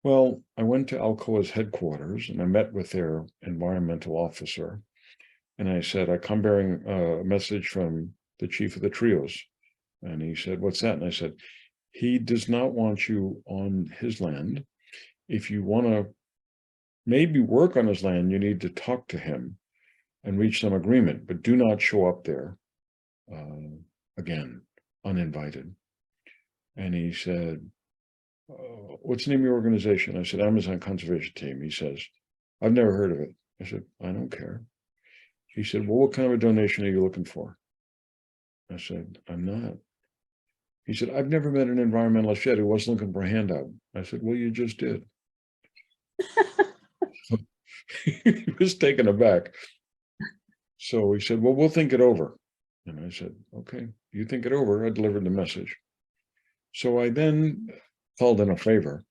Well, I went to Alcoa's headquarters and I met with their environmental officer. And I said, I come bearing a message from the chief of the trios. And he said, "What's that?" And I said, "He does not want you on his land. If you want to maybe work on his land, you need to talk to him and reach some agreement, but do not show up there again, uninvited." And he said, "What's the name of your organization?" I said, "Amazon Conservation Team." He says, "I've never heard of it." I said, "I don't care." He said, "Well, what kind of a donation are you looking for?" I said, "I'm not." He said, "I've never met an environmentalist yet who wasn't looking for a handout." I said, "Well, you just did." He was taken aback. So he said, "Well, we'll think it over." And I said, "Okay, you think it over." I delivered the message. So I then called in a favor.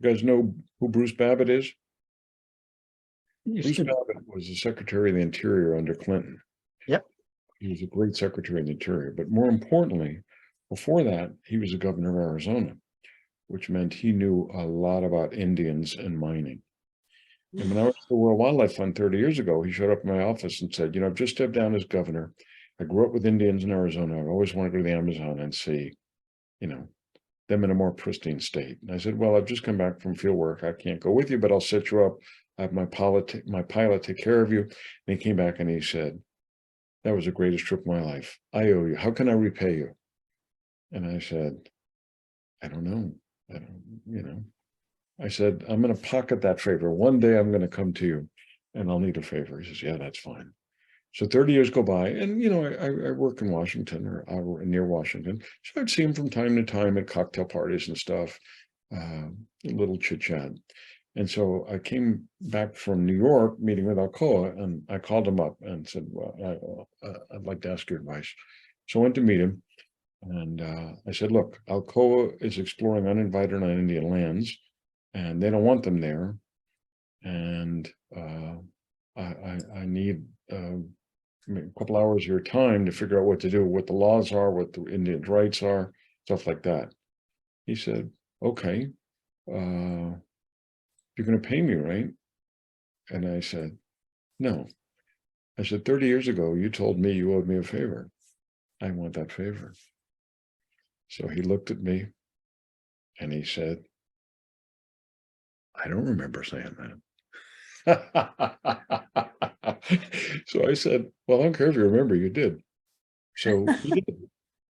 You guys know who Bruce Babbitt is? Bruce Babbitt was the Secretary of the Interior under Clinton. Yep. He was a great Secretary of the Interior, but more importantly, before that, he was the governor of Arizona, which meant he knew a lot about Indians and mining. And when I was at the World Wildlife Fund 30 years ago, he showed up in my office and said, "I've just stepped down as governor. I grew up with Indians in Arizona. I've always wanted to go to the Amazon and see, them in a more pristine state." And I said, "Well, I've just come back from field work. I can't go with you, but I'll set you up. I have my pilot take care of you." And he came back and he said, "That was the greatest trip of my life. I owe you. How can I repay you?" And I said, "I don't know. I don't. I said, "I'm going to pocket that favor. One day I'm going to come to you and I'll need a favor." He says, "Yeah, that's fine." So 30 years go by, and I work in Washington or near Washington. So I'd see him from time to time at cocktail parties and stuff, a little chit chat. And so I came back from New York meeting with Alcoa, and I called him up and said, "Well, I'd like to ask your advice." So I went to meet him, and I said, "Look, Alcoa is exploring uninvited on Indian lands. and they don't want them there. And I need a couple hours of your time to figure out what to do, what the laws are, what the Indians' rights are, stuff like that. He said, okay, you're going to pay me, right? And I said, no. I said, 30 years ago, you told me you owed me a favor. I want that favor. So he looked at me and he said, I don't remember saying that. So I said, well, I don't care if you remember, you did. So he did.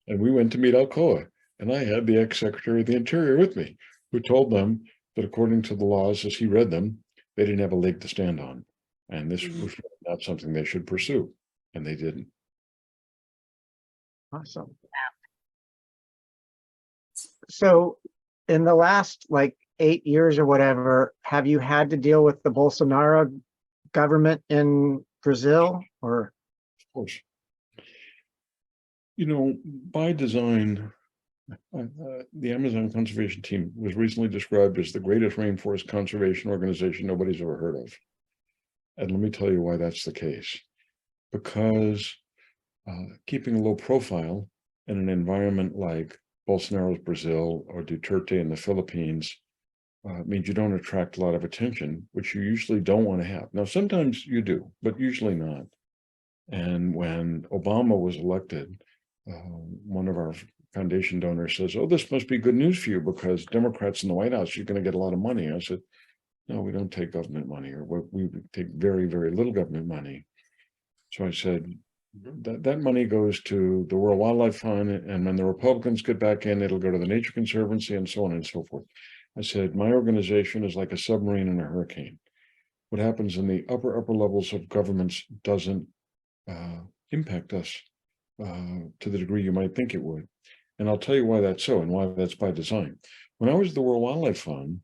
And we went to meet Alcoa. And I had the ex-secretary of the Interior with me, who told them that according to the laws as he read them, they didn't have a leg to stand on. And this was not something they should pursue. And they didn't. Awesome. So in the last like 8 years or whatever, have you had to deal with the Bolsonaro government in Brazil or? Of course. You know, by design, the Amazon Conservation Team was recently described as the greatest rainforest conservation organization nobody's ever heard of. And let me tell you why that's the case. Because keeping a low profile in an environment like Bolsonaro's Brazil or Duterte in the Philippines means you don't attract a lot of attention, which you usually don't want to have. Now, sometimes you do, but usually not. And when Obama was elected, one of our foundation donors says, oh, this must be good news for you because Democrats in the White House, you're going to get a lot of money. I said, no, we don't take government money, or we take very, very little government money. So I said, that money goes to the World Wildlife Fund, and when the Republicans get back in, it'll go to the Nature Conservancy and so on and so forth. I said, my organization is like a submarine in a hurricane. What happens in the upper levels of governments doesn't impact us to the degree you might think it would. And I'll tell you why that's so and why that's by design. When I was at the World Wildlife Fund,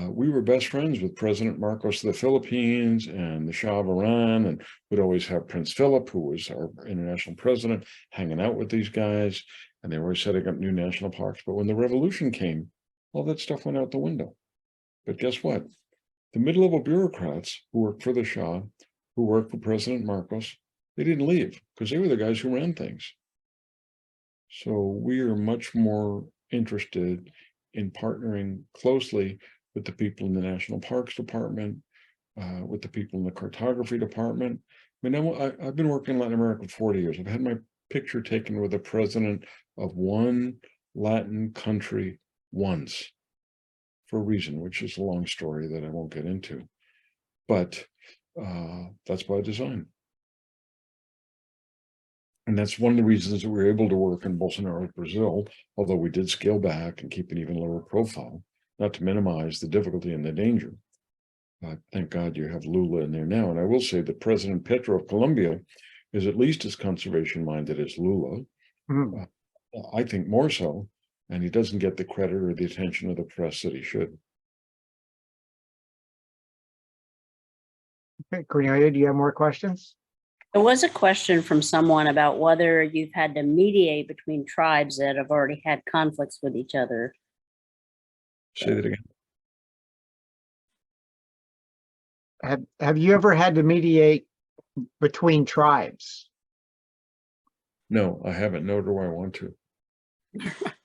we were best friends with President Marcos of the Philippines and the Shah of Iran, and we'd always have Prince Philip, who was our international president, hanging out with these guys, and they were setting up new national parks. But when the revolution came, all that stuff went out the window. But guess what? The mid-level bureaucrats who worked for the Shah, who worked for President Marcos, they didn't leave because they were the guys who ran things. So we are much more interested in partnering closely with the people in the National Parks Department, with the people in the Cartography Department. I mean, I've been working in Latin America for 40 years. I've had my picture taken with the president of one Latin country once for a reason, which is a long story that I won't get into. But that's by design. And that's one of the reasons that we were able to work in Bolsonaro's Brazil, although we did scale back and keep an even lower profile, not to minimize the difficulty and the danger. Thank God you have Lula in there now. And I will say that President Petro of Colombia is at least as conservation minded as Lula. I think more so, and he doesn't get the credit or the attention of the press that he should. Okay, Cornelia, do you have more questions? There was a question from someone about whether you've had to mediate between tribes that have already had conflicts with each other. Say that again. Have you ever had to mediate between tribes? No, I haven't, nor do I want to.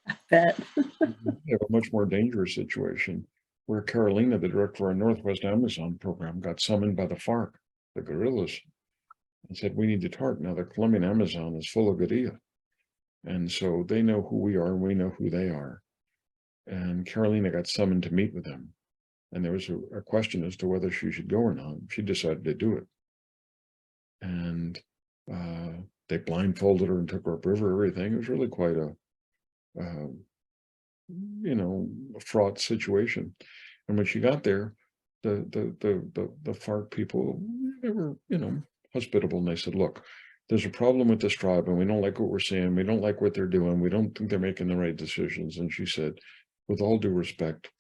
I bet. We have a much more dangerous situation where Carolina, the director of our Northwest Amazon program, got summoned by the FARC, the guerrillas, and said, we need to talk. Now the Colombian Amazon is full of guerrilla. And so they know who we are and we know who they are. And Carolina got summoned to meet with them. And there was a question as to whether she should go or not. She decided to do it. And they blindfolded her and took her upriver, everything. It was really quite a, a fraught situation. And when she got there, the FARC people, they were, hospitable. And they said, look, there's a problem with this tribe and we don't like what we're seeing. We don't like what they're doing. We don't think they're making the right decisions. And she said, with all due respect,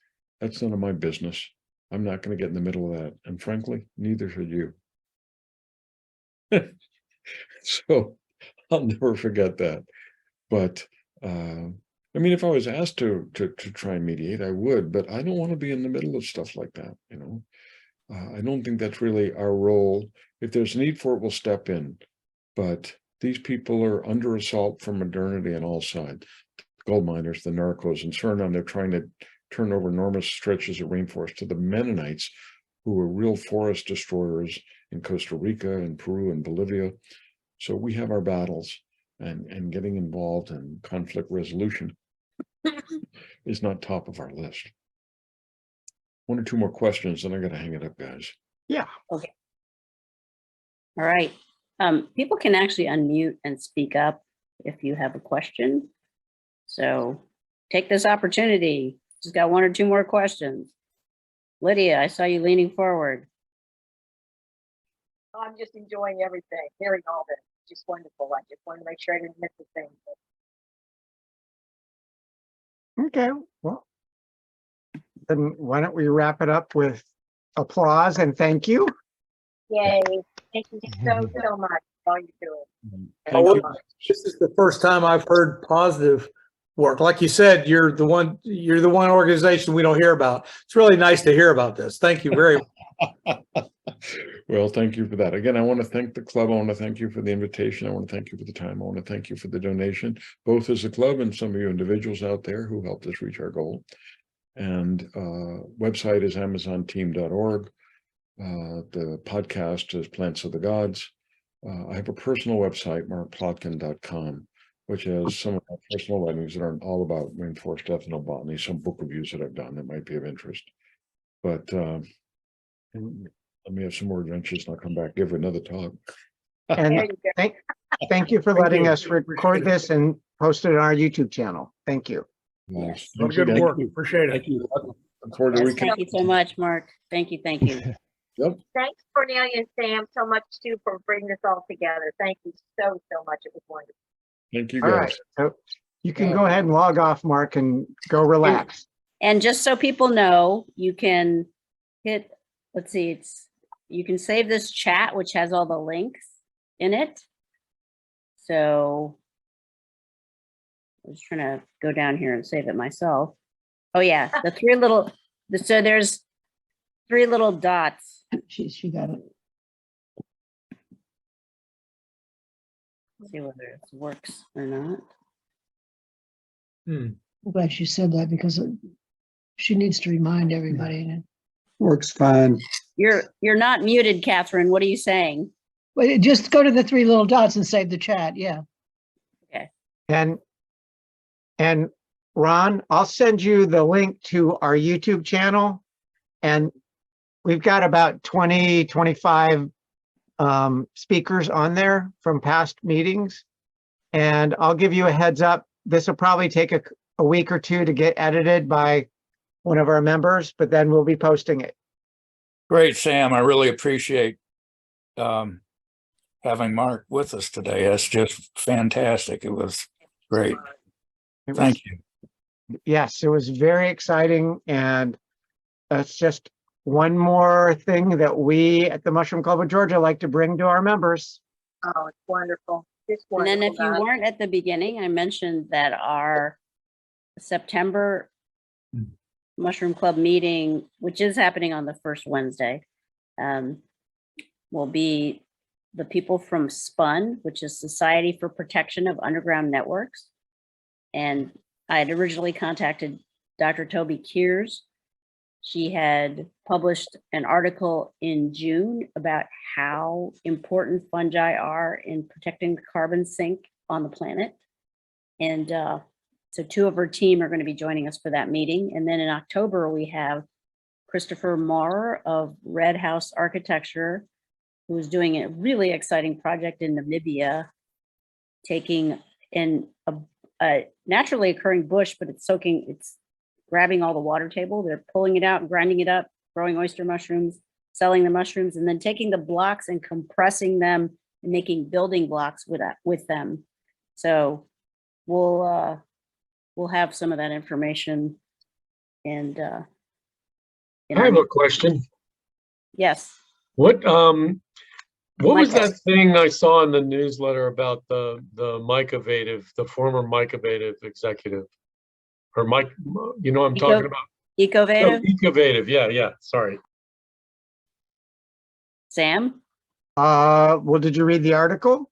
that's none of my business. I'm not going to get in the middle of that. And frankly, neither should you. So I'll never forget that. But I mean, if I was asked to try and mediate, I would, but I don't want to be in the middle of stuff like that, you know? I don't think that's really our role. If there's a need for it, we'll step in. But these people are under assault from modernity on all sides. Gold miners, the narcos, and Suriname, they're trying to turn over enormous stretches of rainforest to the Mennonites, who are real forest destroyers in Costa Rica and Peru and Bolivia. So we have our battles, and getting involved in conflict resolution is not top of our list. One or two more questions, then I gotta hang it up, guys. Yeah. Okay. All right. People can actually unmute and speak up if you have a question. So take this opportunity. Just got one or two more questions. Lydia, I saw you leaning forward. Oh, I'm just enjoying everything, hearing all this. Just wonderful. I just wanted to make sure I didn't miss a thing. Okay, well, then why don't we wrap it up with applause and thank you? Yay. Thank you so much for all you're doing. Thank you. This is the first time I've heard positive work. Like you said, you're the one organization we don't hear about. It's really nice to hear about this. Thank you very much. Well, thank you for that. Again, I want to thank the club. I want to thank you for the invitation. I want to thank you for the time. I want to thank you for the donation, both as a club and some of you individuals out there who helped us reach our goal. And website is amazonteam.org. The podcast is Plants of the Gods. I have a personal website, markplotkin.com, which has some of my personal writings that aren't all about rainforest ethnobotany, some book reviews that I've done that might be of interest. But let me have some more adventures and I'll come back, give another talk. And There you go. thank you for letting us record this and post it on our YouTube channel. Thank you. Nice. Well, good work. Appreciate it. Thank you. Look forward to Yes, weekend. thank you so much, Mark. Thank you. Thank you. Yep. Thanks, Cornelia and Sam, so much too for bringing this all together. Thank you so much. It was wonderful. Thank you, All guys. right, so you can go ahead and log off, Mark, and go relax. And just so people know, you can hit, let's see, you can save this chat, which has all the links in it. So I was trying to go down here and save it myself. Oh yeah, so there's 3 little dots. She got it. See whether it works or not. I'm glad she said that because she needs to remind everybody. Works fine. You're not muted, Catherine. What are you saying? But just go to the 3 little dots and save the chat. Yeah. And Ron, I'll send you the link to our YouTube channel. And we've got about 20, 25 speakers on there from past meetings. And I'll give you a heads up. This will probably take a week or 2 to get edited by one of our members, but then we'll be posting it. Great, Sam. I really appreciate having Mark with us today. That's just fantastic. It was great. It was- Thank you. Yes, it was very exciting. And that's just one more thing that we at the Mushroom Club of Georgia like to bring to our members. Oh, it's wonderful. It's And wonderful. then if you guys. weren't at the beginning, I mentioned that our September Mushroom Club meeting, which is happening on the first Wednesday, will be the people from SPUN, which is Society for Protection of Underground Networks. And I had originally contacted Dr. Toby Kears. She had published an article in June about how important fungi are in protecting the carbon sink on the planet. And so 2 of her team are going to be joining us for that meeting. And then in October, we have Christopher Maurer of Red House Architecture, who is doing a really exciting project in Namibia, taking in a naturally occurring bush, but it's grabbing all the water table. They're pulling it out and grinding it up, growing oyster mushrooms, selling the mushrooms, and then taking the blocks and compressing them and making building blocks with them. So we'll have some of that information. And I have a question. Yes. What was Michael. that thing I saw in the newsletter about the Mycovative, the former Mycovative executive? or Mike, you know what I'm Eco- talking about? No, Ecovative, Ecovative, yeah, sorry. Sam? Well, did you read the article?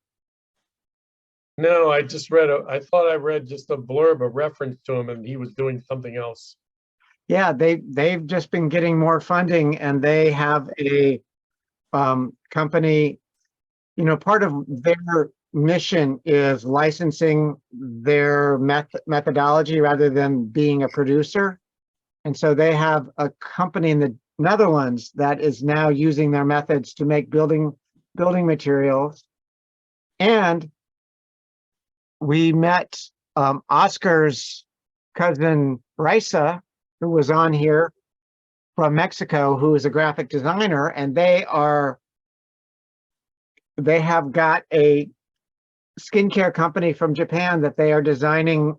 No, I just read I thought I read just a blurb, a reference to him, and he was doing something else. Yeah, they've just been getting more funding, and they have a company, you know, part of their mission is licensing their methodology rather than being a producer. And so they have a company in the Netherlands that is now using their methods to make building materials. And we met Oscar's cousin Raisa, who was on here from Mexico, who is a graphic designer, and they have got a skincare company from Japan that they are designing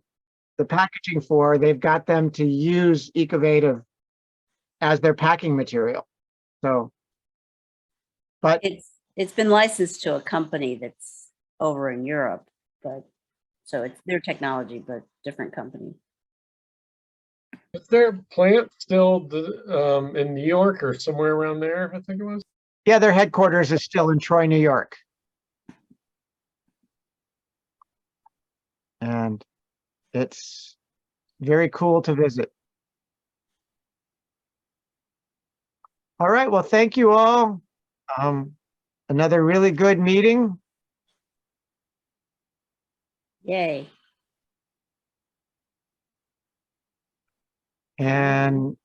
the packaging for. They've got them to use Ecovative as their packing material. So, but It's been licensed to a company that's over in Europe, but so it's their technology, but different company. Is there a plant still in New York or somewhere around there? I think it was. yeah, their headquarters is still in Troy, New York. And it's very cool to visit. All right, well, thank you all. Another really good meeting. Yay. And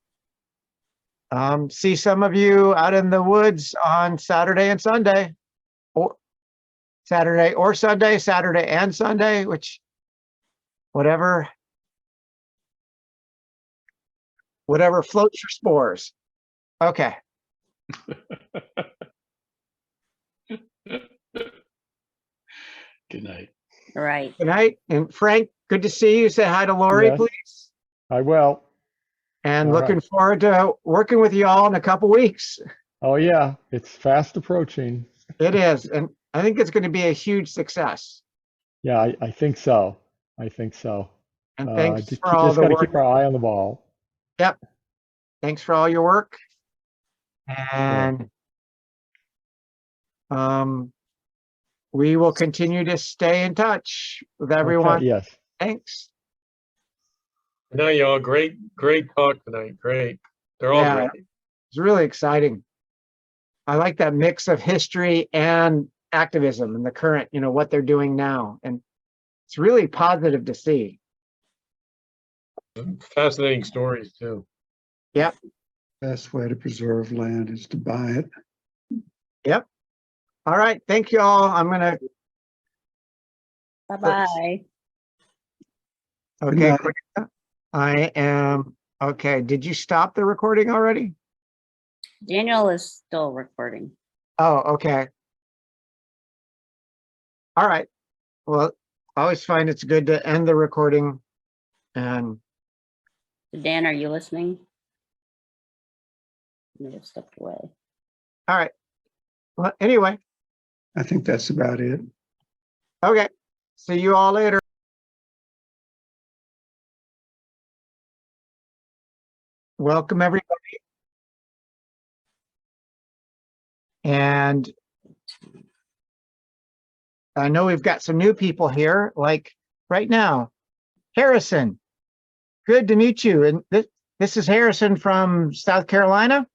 see some of you out in the woods on Saturday and Sunday. Or Saturday or Sunday, Saturday and Sunday, which whatever floats your spores. Okay. Good night. All right. Good night. And Frank, good to see you. Say hi to Lori, Yes. please. I will. And All looking right. forward to working with you all in a couple weeks. Oh, yeah, it's fast approaching. It is. And I think it's going to be a huge success. Yeah, I think so. I think so. And thanks Just for all the got to work. keep our eye on the ball. Yep. Thanks for all your work. And we will continue to stay in touch with everyone. Okay, yes. Thanks. No, y'all, great talk tonight. Great. They're all Yeah. great. It's really exciting. I like that mix of history and activism and the current, you know, what they're doing now. And it's really positive to see. Fascinating stories too. Yep. Best way to preserve land is to buy it. Yep. All right. Thank you all. I'm going to. Bye-bye. Okay. night. Quick. I am. Okay. Did you stop the recording already? Daniel is still recording. Oh, okay. All right. Well, I always find it's good to end the recording. And Dan, are you listening? May have stepped away. all right. Well, anyway. I think that's about it. Okay. See you all later. Welcome, everybody. And I know we've got some new people here, like right now. Harrison, good to meet you. And this is Harrison from South Carolina?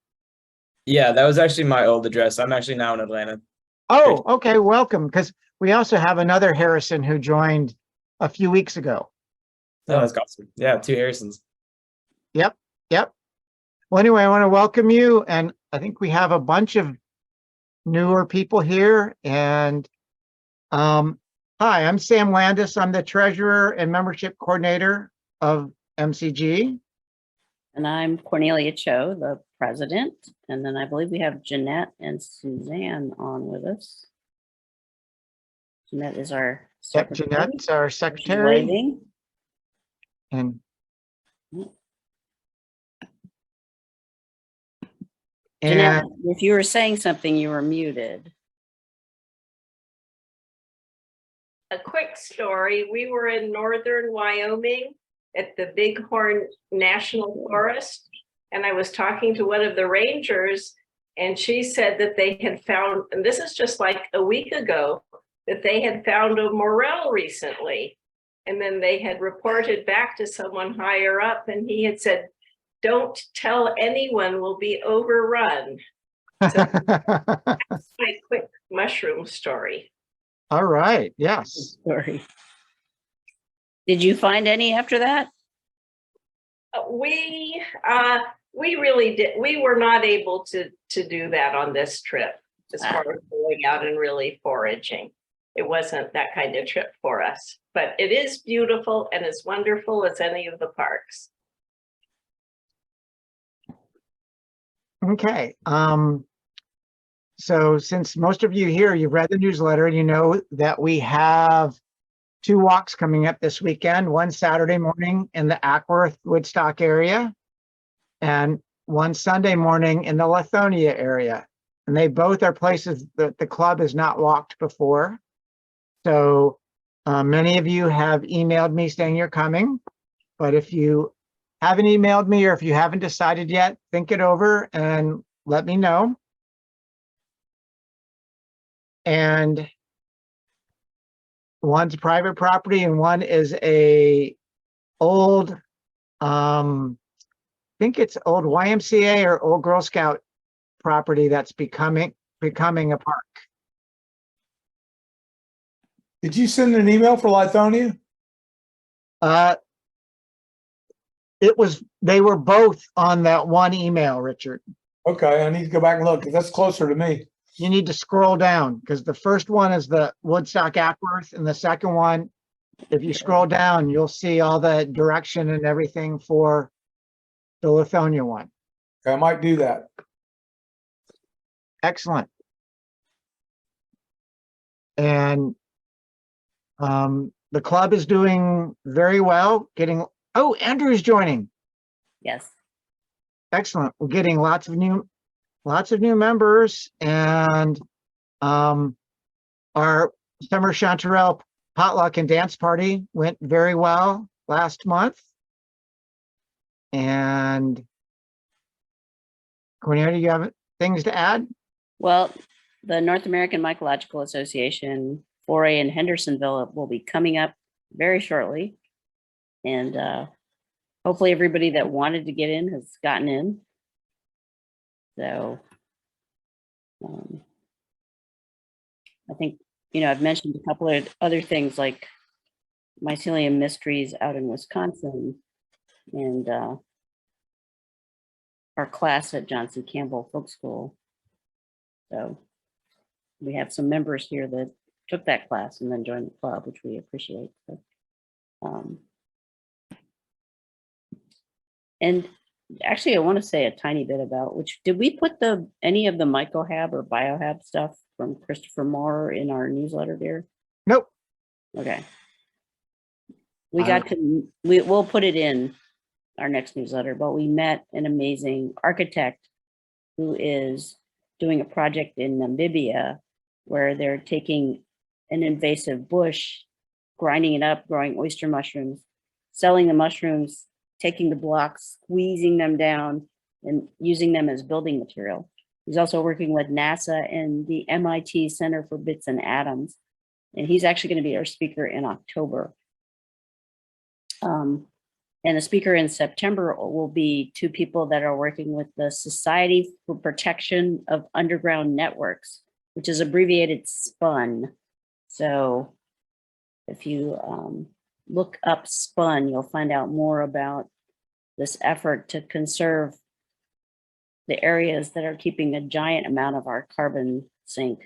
Yeah, that was actually my old address. I'm actually now in Atlanta. Oh, okay. Welcome. Because we also have another Harrison who joined a few weeks ago. Oh, that's awesome. Yeah, 2 Harrisons. Yep. Yep. Well, anyway, I want to welcome you. And I think we have a bunch of newer people here. And hi, I'm Sam Landis. I'm the treasurer and membership coordinator of MCG. And I'm Cornelia Cho, the president. And then I believe we have Jeanette and Suzanne on with us. Jeanette is our Yep, secretary. Jeanette's our She's secretary. waving. And Jeanette, and if you were saying something, you were muted. A quick story. We were in northern Wyoming at the Bighorn National Forest. And I was talking to one of the rangers, and she said that they had found, and this is just like a week ago, that they had found a morel recently. And then they had reported back to someone higher up, and he had said, don't tell anyone, we'll be overrun. So that's my quick mushroom story. All right, yes. Story. Did you find any after that? We really did. We were not able to do that on this trip as far as going out and really foraging. It wasn't that kind of trip for us, but it is beautiful and as wonderful as any of the parks. Okay. So since most of you here, you've read the newsletter, you know that we have 2 walks coming up this weekend, one Saturday morning in the Ackworth Woodstock area and one Sunday morning in the Lithonia area. And they both are places that the club has not walked before. So many of you have emailed me saying you're coming, but if you haven't emailed me or if you haven't decided yet, think it over and let me know. And one's private property and one is a old, I think it's old YMCA or old Girl Scout property that's becoming a park. Did you send an email for Lithonia? They were both on that one email, Richard. Okay, I need to go back and look because that's closer to me. You need to scroll down because the first one is the Woodstock Ackworth and the second one, if you scroll down, you'll see all the direction and everything for the Lithonia one. Okay, I might do that. Excellent. And the club is doing very well, oh, Andrew's joining. Yes. Excellent. We're getting lots of new members, and our summer chanterelle potluck and dance party went very well last month. And Cornelia, do you have things to add? Well, the North American Mycological Association foray in Hendersonville will be coming up very shortly. And hopefully everybody that wanted to get in has gotten in. So I think, I've mentioned a couple of other things like Mycelium Mysteries out in Wisconsin and our class at John C. Campbell Folk School. So we have some members here that took that class and then joined the club, which we appreciate. So, and actually, I want to say a tiny bit about did we put any of the MycoHab or BioHab stuff from Christopher Moore in our newsletter there? Nope. Okay. We'll put it in our next newsletter, but we met an amazing architect who is doing a project in Namibia where they're taking an invasive bush, grinding it up, growing oyster mushrooms, selling the mushrooms, taking the blocks, squeezing them down, and using them as building material. He's also working with NASA and the MIT Center for Bits and Atoms, and he's actually going to be our speaker in October. And the speaker in September will be 2 people that are working with the Society for Protection of Underground Networks, which is abbreviated SPUN. So if you look up SPUN, you'll find out more about this effort to conserve the areas that are keeping a giant amount of our carbon sink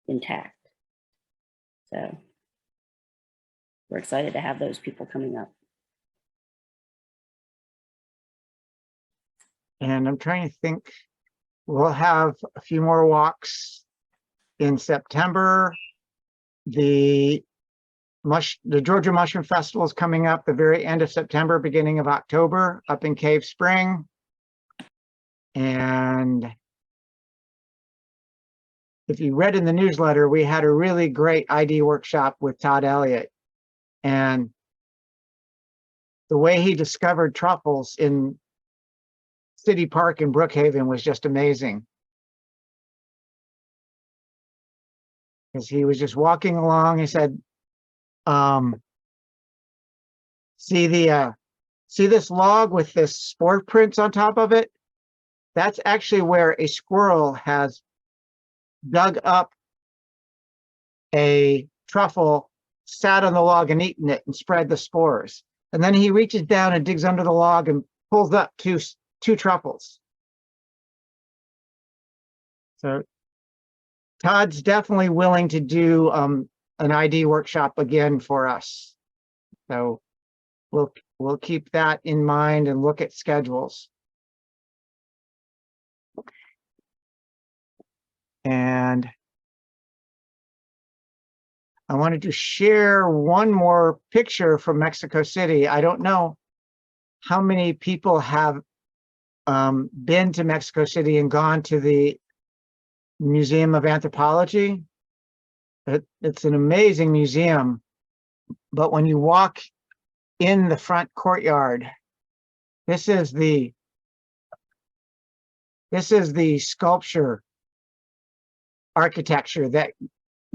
intact. So we're excited to have those people coming up. And I'm trying to think, we'll have a few more walks in September. The Georgia Mushroom Festival is coming up the very end of September, beginning of October, up in Cave Spring. And if you read in the newsletter, we had a really great ID workshop with Todd Elliott. And the way he discovered truffles in City Park in Brookhaven was just amazing. Because he was just walking along, he said, see this log with this spore prints on top of it? That's actually where a squirrel has dug up a truffle, sat on the log and eaten it and spread the spores. And then he reaches down and digs under the log and pulls up two truffles. So Todd's definitely willing to do an ID workshop again for us. So we'll keep that in mind and look at schedules. And I wanted to share one more picture from Mexico City. I don't know how many people have been to Mexico City and gone to the Museum of Anthropology. It's an amazing museum, but when you walk in the front courtyard, this is the sculpture architecture that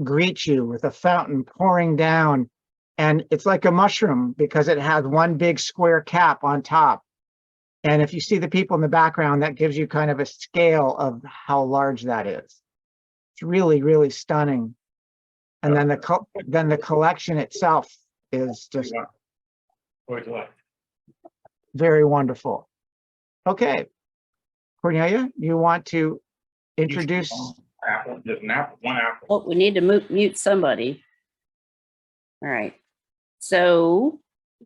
greets you with a fountain pouring down, and it's like a mushroom because it has one big square cap on top. And if you see the people in the background, that gives you kind of a scale of how large that is. It's really, really stunning. And then the collection itself is just very wonderful. Okay, Cornelia, you want to introduce? Oh, we need to mute somebody. All right. So